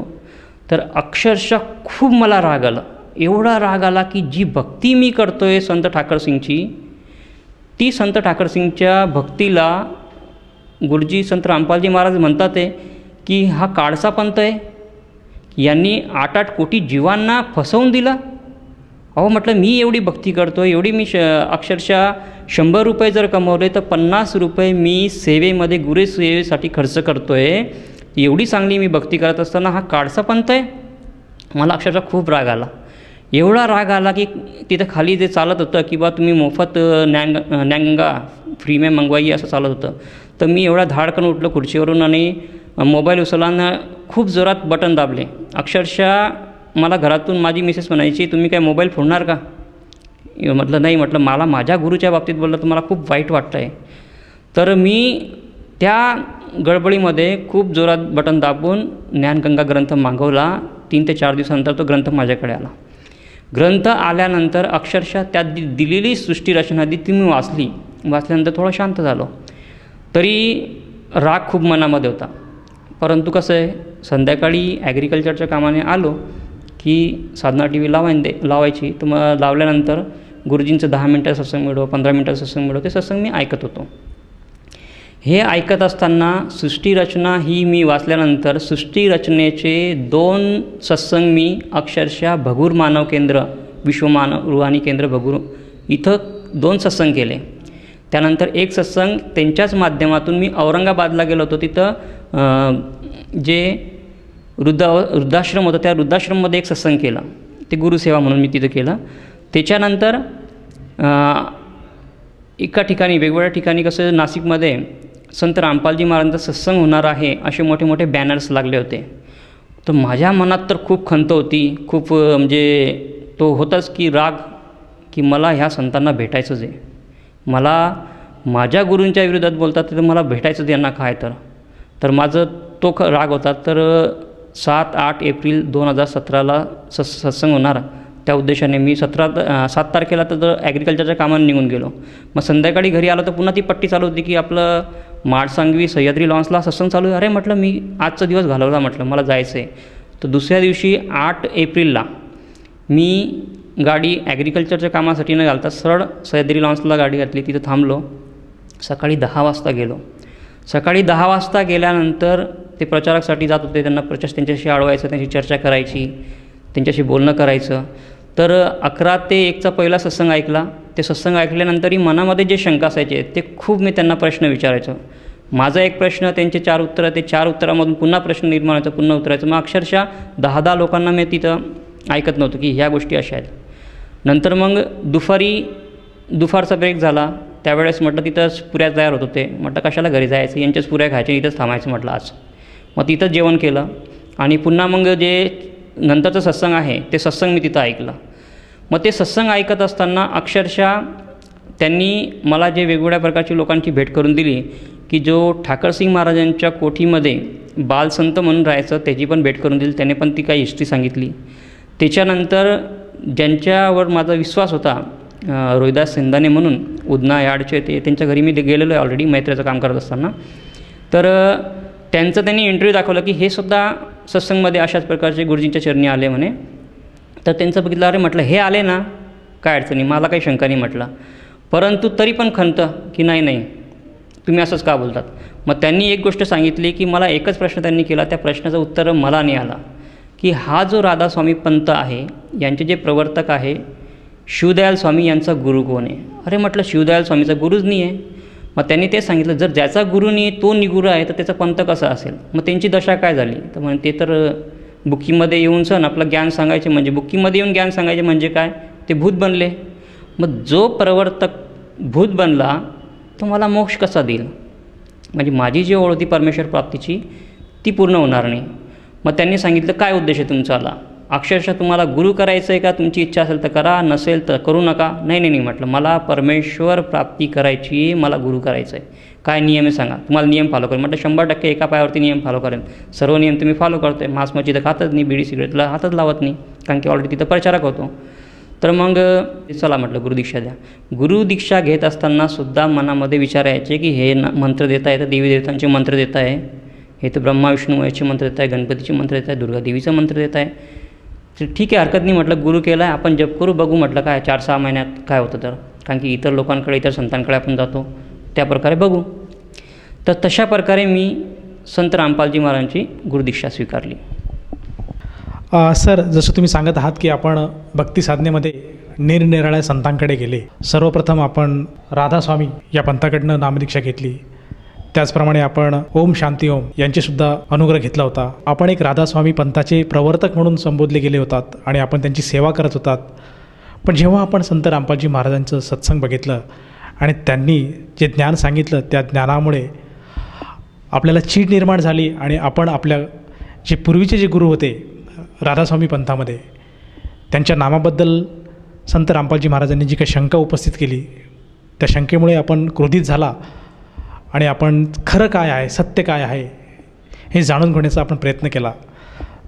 तर अक्षरशः खूप मला राग आला, एवढा राग आला की जी भक्ती मी करतो आहे संत ठाकरसिंगची, ती संत ठाकरसिंगच्या भक्तीला गुरुजी संत रामपालजी महाराज म्हणतात आहे की हा काळसा पंथ आहे, यांनी 8-8 कोटी जीवांना फसवून दिला. अहो म्हटलं, मी एवढी भक्ती करतो आहे, एवढी मी अक्षरशः 100 रुपये जर कमवले तर 50 रुपये मी सेवेमध्ये गुरुसेवेसाठी खर्च करतो आहे, एवढी चांगली मी भक्ती करत असताना हा काळसा पंथ आहे. मला अक्षरशः खूप राग आला, एवढा राग आला की तिथं खाली जे चालत होतं की बा तुम्ही मोफत ज्ञानगंगा फ्री में मंगवाई असं चालत होतं. तर मी एवढा धाडकन उठलो खुर्चीवरून आणि मोबाईल उचलला, खूप जोरात बटन दाबले. अक्षरशः मला घरातून माझी मिसेस म्हणायची, तुम्ही काय मोबाईल फोडणार का? म्हटलं नाही, म्हटलं मला माझ्या गुरुच्या बाबतीत बोललं तर मला खूप वाईट वाटतं आहे. तर मी त्या गडबडीमध्ये खूप जोरात बटन दाबून ज्ञानगंगा ग्रंथ मागवला. 3 ते 4 दिवसानंतर तो ग्रंथ माझ्याकडे आला. ग्रंथ आल्यानंतर अक्षरशः त्यात दिलेली सृष्टीरचना ती मी वाचल्यानंतर थोडं शांत झालो. तरी राग खूप मनामध्ये होता. परंतु कसं आहे, संध्याकाळी ॲग्रिकल्चरच्या कामाने आलो की साधना टी व्ही लावायची. तर मग लावल्यानंतर गुरुजींचं 10 मिनटाचं सत्संग मिळो, 15 मिनटाचं सत्संग मिळो, ते सत्संग मी ऐकत होतो. हे ऐकत असताना सृष्टीरचना ही मी वाचल्यानंतर सृष्टीरचनेचे 2 सत्संग मी अक्षरशः भगूर मानव केंद्र, विश्वमानव रुहानी केंद्र भगूर इथं 2 सत्संग केले. त्यानंतर एक सत्संग त्यांच्याच माध्यमातून मी औरंगाबादला गेलो होतो. तिथं जे वृद्धाश्रम होतं त्या वृद्धाश्रममध्ये एक सत्संग केला, ते गुरुसेवा म्हणून मी तिथं केलं. त्याच्यानंतर एका ठिकाणी वेगवेगळ्या ठिकाणी कसं नाशिकमध्ये संत रामपालजी महाराजांचा सत्संग होणार आहे असे मोठे मोठे बॅनर्स लागले होते. तर माझ्या मनात तर खूप खंत होती, खूप म्हणजे तो होताच की राग की मला ह्या संतांना भेटायचंच आहे, मला माझ्या गुरूंच्या विरोधात बोलतात तर मला भेटायचं यांना काय. तर माझं तो राग होता. तर 7-8 एप्रिल 2017ला सत्संग होणार, त्या उद्देशाने मी 7 तारखेला तर ॲग्रिकल्चरच्या कामाने निघून गेलो. मग संध्याकाळी घरी आलो तर पुन्हा ती पट्टी चालू होती की आपलं माडसांगवी सह्याद्री लॉन्सला सत्संग चालू आहे. अरे म्हटलं, मी आजचा दिवस घालवला, म्हटलं मला जायचं आहे. तर दुसऱ्या दिवशी 8 एप्रिलला मी गाडी ॲग्रिकल्चरच्या कामासाठी न घालता सरळ सह्याद्री लॉन्सला गाडी घातली, तिथं थांबलो. सकाळी 10 वाजता गेलो. सकाळी 10 वाजता गेल्यानंतर ते प्रचारकासाठी जात होते, त्यांना त्यांच्याशी अडवायचं, त्यांची चर्चा करायची, त्यांच्याशी बोलणं करायचं. तर 11 ते 1चा पहिला सत्संग ऐकला. ते सत्संग ऐकल्यानंतरही मनामध्ये जे शंका असायचे ते खूप मी त्यांना प्रश्न विचारायचो. माझा एक प्रश्न, त्यांचे 4 उत्तरं, ते 4 उत्तरामधून पुन्हा प्रश्न निर्माण व्हायचा, पुन्हा उत्तरायचं. मग अक्षरशः 10 लोकांना मी तिथं ऐकत नव्हतं की ह्या गोष्टी अशा आहेत. नंतर मग दुपारचा ब्रेक झाला, त्यावेळेस म्हटलं तिथं पुऱ्या तयार होत होते. म्हटलं कशाला घरी जायचं, यांच्याच पुऱ्या खायच्या, इथंच थांबायचं म्हटलं आज. मग तिथंच जेवण केलं आणि पुन्हा मग जे नंतरचं सत्संग आहे ते सत्संग मी तिथं ऐकलं. मग ते सत्संग ऐकत असताना अक्षरशः त्यांनी मला जे वेगवेगळ्या प्रकारची लोकांची भेट करून दिली की जो ठाकरसिंग महाराजांच्या कोठीमध्ये बालसंत म्हणून राहायचं त्याची पण भेट करून दिली. त्याने पण ती काही हिस्ट्री सांगितली. त्याच्यानंतर ज्यांच्यावर माझा विश्वास होता, रोहिदास सेंदाने म्हणून उदना यार्डचे, ते त्यांच्या घरी मी गेलेलो आहे ऑलरेडी मैत्र्याचं काम करत असताना. तर त्यांचं त्यांनी इंटरव्ह्यू दाखवलं की हे सुद्धा सत्संगमध्ये अशाच प्रकारचे गुरुजींच्या चरणी आले म्हणे. तर त्यांचं बघितलं, अरे म्हटलं हे आले ना, काय अडचणी, मला काही शंका नाही म्हटलं. परंतु तरी पण खंत की नाही तुम्ही असंच का बोलतात. मग त्यांनी एक गोष्ट सांगितली की मला एकच प्रश्न त्यांनी केला, त्या प्रश्नाचं उत्तर मला नाही आला की हा जो राधास्वामी पंत आहे यांचे जे प्रवर्तक आहे शिवदयाल स्वामी यांचा गुरु कोण आहे. अरे म्हटलं शिवदयाल स्वामीचा गुरुच नाही आहे. मग त्यांनी ते सांगितलं, जर ज्याचा गुरु नाही तो निगुरू आहे तर त्याचा पंथ कसा असेल. मग त्यांची दशा काय झाली, तर म्हणे ते तर बुक्कीमध्ये येऊन सण आपलं ज्ञान सांगायचे, म्हणजे बुक्कीमध्ये येऊन ज्ञान सांगायचे म्हणजे काय, ते भूत बनले. मग जो प्रवर्तक भूत बनला तो मला मोक्ष कसा देईल, म्हणजे माझी जी ओळ होती परमेश्वर प्राप्तीची ती पूर्ण होणार नाही. मग त्यांनी सांगितलं काय उद्देश आहे तुमचा आला. अक्षरशः तुम्हाला गुरु करायचं आहे का, तुमची इच्छा असेल तर करा, नसेल तर करू नका. नाही म्हटलं, मला परमेश्वर प्राप्ती करायची, मला गुरु करायचं आहे. काय नियम आहे सांगा, तुम्हाला नियम फॉलो करेन. म्हटलं 100% एका पायावरती नियम फॉलो करेन. सर्व नियम तुम्ही फॉलो करतो आहे. मांस मच्छी तर खातच नाही, बिडी सिगरेटला हातच लावत नाही, कारण की ऑलरेडी तिथं प्रचारक होतो. तर मग चला म्हटलं गुरुदीक्षा द्या. गुरुदीक्षा घेत असताना सुद्धा मनामध्ये विचार यायचे की हे मंत्र देत आहे तर देवी देवतांचे मंत्र देत आहे, हे तर ब्रह्मा विष्णू महेशचे मंत्र देत आहे, गणपतीचे मंत्र देत आहे, दुर्गादेवीचं मंत्र देत आहे. तर ठीक आहे, हरकत नाही म्हटलं, गुरु केला आहे, आपण जप करू, बघू म्हटलं काय 4-6 महिन्यात काय होतं. तर कारण की इतर लोकांकडे, इतर संतांकडे आपण जातो, त्या प्रकारे बघू. तर तशा प्रकारे मी संत रामपालजी महाराजांची गुरुदीक्षा स्वीकारली. सर, जसं तुम्ही सांगत आहात की आपण भक्ती साधनेमध्ये निरनिराळ्या संतांकडे गेले. सर्वप्रथम आपण राधास्वामी या पंथाकडनं नामदीक्षा घेतली. त्याचप्रमाणे आपण ओम शांती ओम यांचेसुद्धा अनुग्रह घेतला होता. आपण एक राधास्वामी पंथाचे प्रवर्तक म्हणून संबोधले गेले होतात आणि आपण त्यांची सेवा करत होतात. पण जेव्हा आपण संत रामपालजी महाराजांचं सत्संग बघितलं आणि त्यांनी जे ज्ञान सांगितलं, त्या ज्ञानामुळे आपल्याला चीड निर्माण झाली आणि आपण आपल्या जे पूर्वीचे जे गुरु होते राधास्वामी पंथामध्ये, त्यांच्या नामाबद्दल संत रामपालजी महाराजांनी जी काही शंका उपस्थित केली, त्या शंकेमुळे आपण क्रोधित झाला आणि आपण खरं काय आहे, सत्य काय आहे हे जाणून घेण्याचा आपण प्रयत्न केला.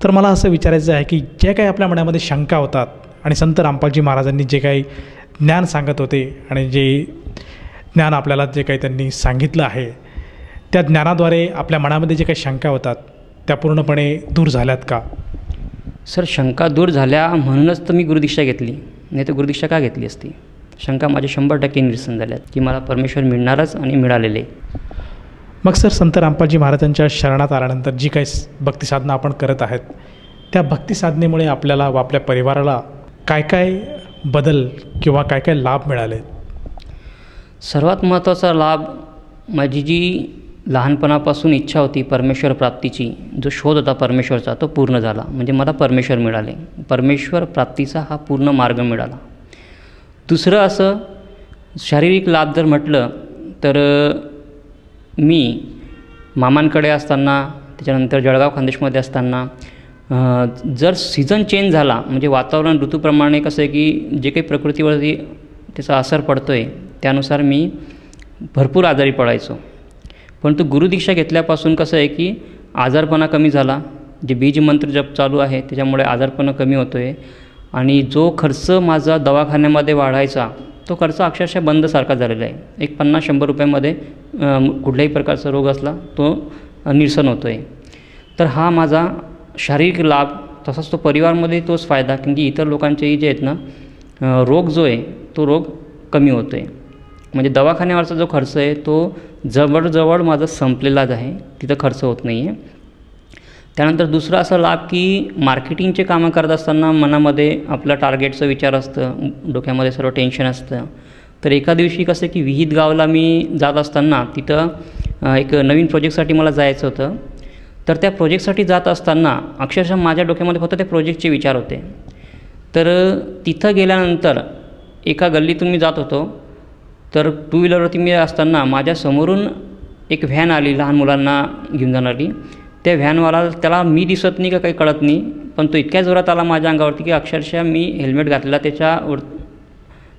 तर मला असं विचारायचं आहे की जे काही आपल्या मनामध्ये शंका होतात आणि संत रामपालजी महाराजांनी जे काही ज्ञान सांगत होते आणि जे ज्ञान आपल्याला जे काही त्यांनी सांगितलं आहे, त्या ज्ञानाद्वारे आपल्या मनामध्ये जे काही शंका होतात त्या पूर्णपणे दूर झाल्यात का? सर, शंका दूर झाल्या म्हणूनच तर मी गुरुदीक्षा घेतली, नाही तर गुरुदीक्षा का घेतली असती. शंका माझ्या 100% निरसन झाल्यात की मला परमेश्वर मिळणारच आणि मिळालेले. मग सर, संत रामपालजी महाराजांच्या शरणात आल्यानंतर जी काही भक्तिसाधना आपण करत आहेत, त्या भक्तिसाधनेमुळे आपल्याला व आपल्या परिवाराला काय काय बदल किंवा काय काय लाभ मिळाले? सर्वात महत्त्वाचा लाभ, माझी जी लहानपणापासून इच्छा होती परमेश्वर प्राप्तीची, जो शोध होता परमेश्वरचा, तो पूर्ण झाला. म्हणजे मला परमेश्वर मिळाले. परमेश्वर प्राप्तीचा हा पूर्ण मार्ग मिळाला. दुसरं असं शारीरिक लाभ जर म्हटलं तर मी मामांकडे असताना, त्याच्यानंतर जळगाव खानदेशमध्ये असताना जर सीझन चेंज झाला, म्हणजे वातावरण ऋतूप्रमाणे कसं आहे की जे काही प्रकृतीवरती त्याचा असर पडतो आहे त्यानुसार मी भरपूर आजारी पडायचो. परंतु गुरुदीक्षा घेतल्यापासून कसं आहे की आजारपणा कमी झाला. जे बीज मंत्र जप चालू आहे त्याच्यामुळे आजारपणा कमी होतो आहे आणि जो खर्च माझा दवाखान्यामध्ये वाढायचा तो खर्च अक्षरशः बंदसारखा झालेला आहे. एक 50-100 रुपयामध्ये कुठल्याही प्रकारचा रोग असला तो निरसन होतो आहे. तर हा माझा शारीरिक लाभ, तसाच तो परिवारामध्ये तोच फायदा, कारण की इतर लोकांचेही जे आहेत ना रोग जो आहे तो रोग कमी होतो आहे. म्हणजे दवाखान्यावरचा जो खर्च आहे तो जवळजवळ माझा संपलेलाच आहे, तिथं खर्च होत नाही आहे. त्यानंतर दुसरा असा लाभ की मार्केटिंगचे कामं करत असताना मनामध्ये आपलं टार्गेटचं विचार असतं, डोक्यामध्ये सर्व टेन्शन असतं. तर एका दिवशी कसं की विहित गावला मी जात असताना तिथं एक नवीन प्रोजेक्टसाठी मला जायचं होतं. तर त्या प्रोजेक्टसाठी जात असताना अक्षरशः माझ्या डोक्यामध्ये फक्त त्या प्रोजेक्टचे विचार होते. तर तिथं गेल्यानंतर एका गल्लीतून मी जात होतो, तर 2 व्हीलरवरती मी असताना माझ्या समोरून एक व्हॅन आली, लहान मुलांना घेऊन जाणारी. त्या व्हॅनवाला, त्याला मी दिसत नाही का काही कळत नाही, पण तो इतक्या जोरात आला माझ्या अंगावरती की अक्षरशः मी हेल्मेट घातलेला त्याच्यावर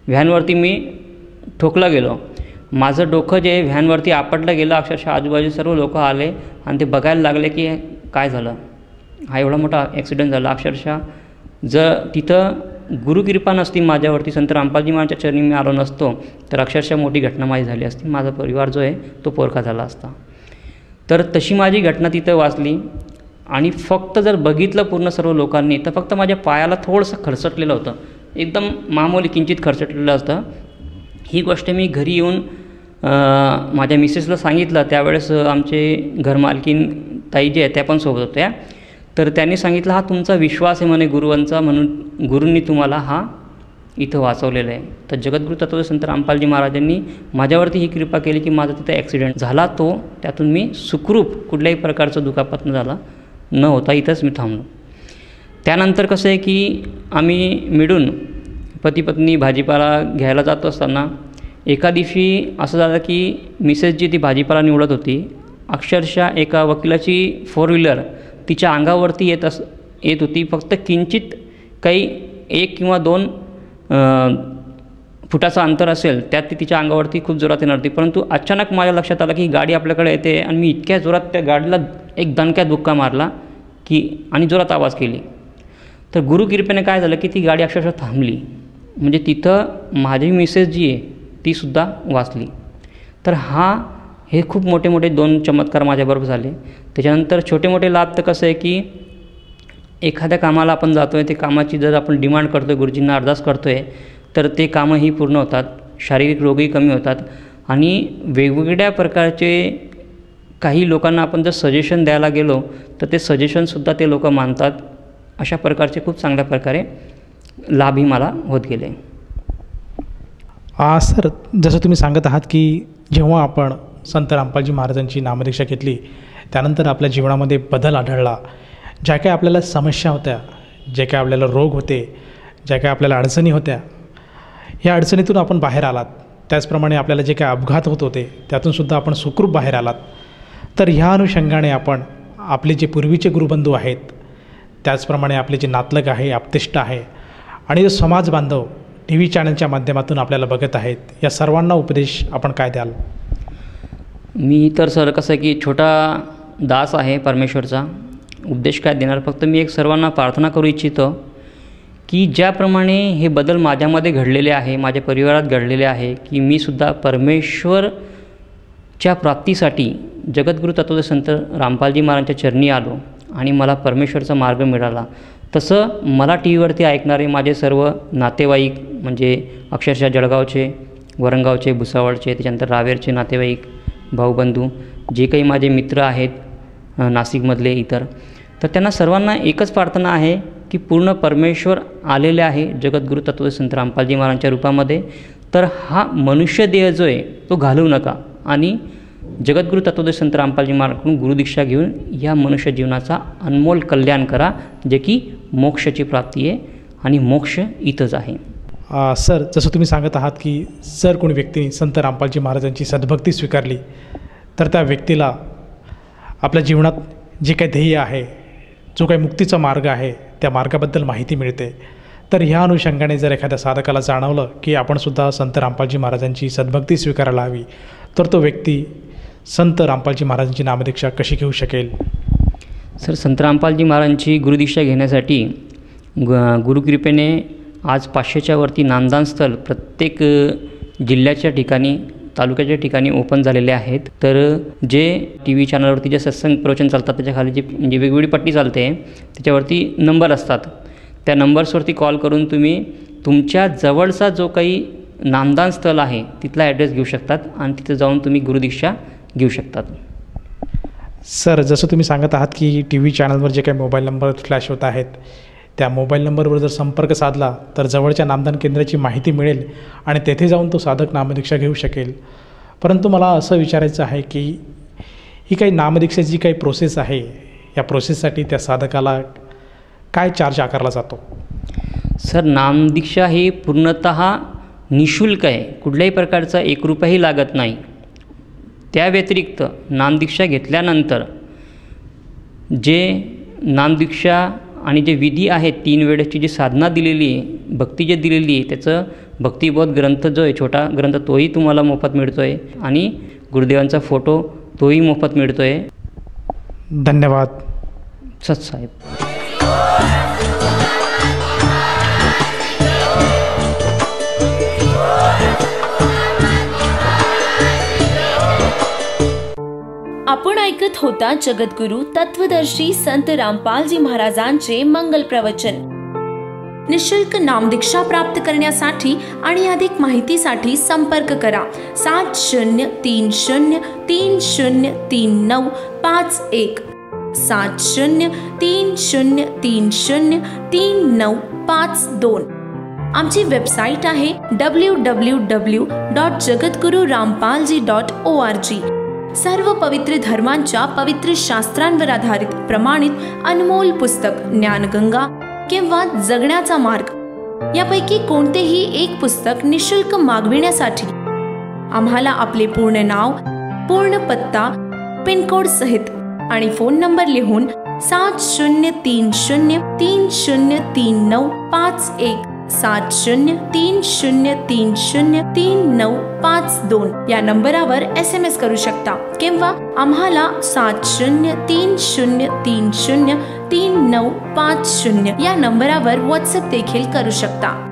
व्हॅनवरती मी ठोकला गेलो. माझं डोकं जे व्हॅनवरती आपटलं गेलं. अक्षरशः आजूबाजू सर्व लोक आले आणि ते बघायला लागले की काय झालं, हा एवढा मोठा ॲक्सिडेंट झाला. अक्षरशः जर तिथं गुरुकृपा नसती माझ्यावरती, संत रामपालजी महाराजांच्या चरणी मी आलो नसतो, तर अक्षरशः मोठी घटना माझी झाली असती. माझा परिवार जो आहे तो पोरका झाला असता. तर तशी माझी घटना तिथं वाचली. आणि फक्त जर बघितलं पूर्ण सर्व लोकांनी तर फक्त माझ्या पायाला थोडंसं खरचटलेलं होतं, एकदम मामूली किंचित खरचटलेलं असतं. ही गोष्ट मी घरी येऊन माझ्या मिसेसला सांगितलं. त्यावेळेस आमचे घरमालकीन ताई जे आहे त्या पण सोबत होत्या. तर त्यांनी सांगितलं हा तुमचा विश्वास आहे म्हणे गुरुवांचा, म्हणून गुरूंनी तुम्हाला हा इथं वाचवलेलं आहे. तर जगद्गुरू तत्वदर्शी संत रामपालजी महाराजांनी माझ्यावरती ही कृपा केली की माझा तिथं ॲक्सिडेंट झाला, तो त्यातून मी सुखरूप कुठल्याही प्रकारचं दुखापत न होता इथंच मी थांबलो. त्यानंतर कसं आहे की आम्ही मिळून पती पत्नी भाजीपाला घ्यायला जात असताना एका दिवशी असं झालं की मिसेस जी ती भाजीपाला निवडत होती, अक्षरशः एका वकिलाची 4 व्हीलर तिच्या अंगावरती येत होती. फक्त किंचित काही 1 किंवा 2 फुटाचं अंतर असेल त्यात ती तिच्या अंगावरती खूप जोरात येणार होती. परंतु अचानक माझ्या लक्षात आलं की ही गाडी आपल्याकडे येते आणि मी इतक्या जोरात त्या गाडीला एक दणक्यात बुक्का मारला की आणि जोरात आवाज केली. तर गुरुकृपेने काय झालं की ती गाडी अक्षरशः थांबली. म्हणजे तिथं माझी मिसेस जी आहे तीसुद्धा वाचली. तर हे खूप मोठे मोठे 2 चमत्कार माझ्याबरोबर झाले. त्याच्यानंतर छोटे मोठे लाभ तर कसं आहे की एखाद्या कामाला आपण जातो आहे, ते कामाची जर आपण डिमांड करतो आहे, गुरुजींना अरदास करतो आहे, तर ते कामंही पूर्ण होतात, शारीरिक रोगही कमी होतात. आणि वेगवेगळ्या प्रकारचे काही लोकांना आपण जर सजेशन द्यायला गेलो तर ते सजेशनसुद्धा ते लोक मानतात. अशा प्रकारचे खूप चांगल्या प्रकारे लाभही मला होत गेले. सर, जसं तुम्ही सांगत आहात की जेव्हा आपण संत रामपालजी महाराजांची नामदीक्षा घेतली त्यानंतर आपल्या जीवनामध्ये बदल आढळला. ज्या काही आपल्याला समस्या होत्या, जे काही आपल्याला रोग होते, ज्या काही आपल्याला अडचणी होत्या, ह्या अडचणीतून आपण बाहेर आलात. त्याचप्रमाणे आपल्याला जे काही अपघात होत होते त्यातूनसुद्धा आपण सुखरूप बाहेर आलात. तर ह्या अनुषंगाने आपण आपले जे पूर्वीचे गुरुबंधू आहेत, त्याचप्रमाणे आपले जे नातलग आहे, आप्तेष्ट आहे आणि जो समाज बांधव TV चॅनलच्या माध्यमातून आपल्याला बघत आहेत, या सर्वांना उपदेश आपण काय द्याल? मी तर सर कसं आहे की छोटा दास आहे परमेश्वरचा, उपदेश काय देणार. फक्त मी एक सर्वांना प्रार्थना करू इच्छितो की ज्याप्रमाणे हे बदल माझ्यामध्ये घडलेले आहे, माझ्या परिवारात घडलेले आहे, की मी सुद्धा परमेश्वरच्या प्राप्तीसाठी जगद्गुरू तत्वदर्शी संत रामपालजी महाराजांच्या चरणी आलो आणि मला परमेश्वरचा मार्ग मिळाला. तसं मला टी व्हीवरती ऐकणारे माझे सर्व नातेवाईक, म्हणजे अक्षरशः जळगावचे, वरणगावचे, भुसावळचे, त्याच्यानंतर रावेरचे नातेवाईक, भाऊबंधू, जे काही माझे मित्र आहेत नाशिकमधले इतर, तर त्यांना सर्वांना एकच प्रार्थना आहे की पूर्ण परमेश्वर आलेले आहे जगद्गुरू तत्वदर्शी संत रामपालजी महाराजांच्या रूपामध्ये. तर हा मनुष्य देह जो आहे तो घालवू नका आणि जगद्गुरू तत्वदर्शी संत रामपालजी महाराजांकडून गुरुदीक्षा घेऊन या मनुष्य जीवनाचा अनमोल कल्याण करा, जे की मोक्षाची प्राप्ती आहे आणि मोक्ष इथंच आहे. सर, जसं तुम्ही सांगत आहात की जर कोणी व्यक्तीने संत रामपालजी महाराजांची सद्भक्ती स्वीकारली तर त्या व्यक्तीला आपल्या जीवनात जे काही ध्येय आहे, जो काही मुक्तीचा मार्ग आहे, त्या मार्गाबद्दल माहिती मिळते. तर ह्या अनुषंगाने जर एखाद्या साधकाला जाणवलं की आपणसुद्धा संत रामपालजी महाराजांची सद्भक्ती स्वीकारायला हवी, तर तो व्यक्ती संत रामपालजी महाराजांची नामदीक्षा कशी घेऊ शकेल? सर, संत रामपालजी महाराजांची गुरुदीक्षा घेण्यासाठी गुरुकृपेने आज 500च्या वरती नामदान स्थळ प्रत्येक जिल्ह्याच्या ठिकाणी, तालुक्याच्या ठिकाणी ओपन झालेले आहेत. तर जे TV चॅनलवरती जे सत्संग प्रवचन चालतात त्याच्या खाली जी म्हणजे वेगवेगळी पट्टी चालते त्याच्यावरती नंबर असतात. त्या नंबर्सवरती कॉल करून तुम्ही तुमच्या जवळचा जो काही नामदान स्थळ आहे तिथला ॲड्रेस घेऊ शकतात आणि तिथे जाऊन तुम्ही गुरुदीक्षा घेऊ शकतात. सर, जसं तुम्ही सांगत आहात की TV चॅनलवर जे काही मोबाईल नंबर फ्लॅश होत आहेत त्या मोबाईल नंबरवर जर संपर्क साधला तर जवळच्या नामदान केंद्राची माहिती मिळेल आणि तेथे जाऊन तो साधक नामदीक्षा घेऊ शकेल. परंतु मला असं विचारायचं आहे की ही काही नामदीक्षेची काही प्रोसेस आहे, या प्रोसेससाठी त्या साधकाला काय चार्ज आकारला जातो? सर, नामदीक्षा ही पूर्णतः निःशुल्क आहे, कुठल्याही प्रकारचा 1 रुपयाही लागत नाही. त्या व्यतिरिक्त नामदीक्षा घेतल्यानंतर जे नामदीक्षा आणि जे विधी आहेत 3 वेळेसची जी साधना दिलेली आहे, भक्ती जे दिलेली आहे, त्याचं भक्तिबोध ग्रंथ जो आहे, छोटा ग्रंथ, तोही तुम्हाला मोफत मिळतो आहे आणि गुरुदेवांचा फोटो तोही मोफत मिळतो आहे. धन्यवाद सतसाहेब. आपण ऐकत होता जगद्गुरू तत्वदर्शी संत रामपालजी महाराजांचे मंगल प्रवचन. निःशुल्क नामदीक्षा प्राप्त करण्यासाठी आणि अधिक माहितीसाठी संपर्क करा 7030303951 7030303952. आमची वेबसाईट आहे www.jagadgururampalji.org. सर्व पवित्र धर्मांच्या पवित्र शास्त्रांवर आधारित प्रमाणित अनमोल पुस्तक ज्ञानगंगा किंवा जगण्याचा मार्ग यापैकी कोणतेही एक पुस्तक निःशुल्क मागविण्यासाठी आम्हाला आपले पूर्ण नाव, पूर्ण पत्ता, पिनकोड सहित आणि फोन नंबर लिहून 7030303951 7030303952 या नंबरावर SMS करू शकता किंवा आम्हाला 7030303950 या नंबरावर WhatsApp देखील करू शकता.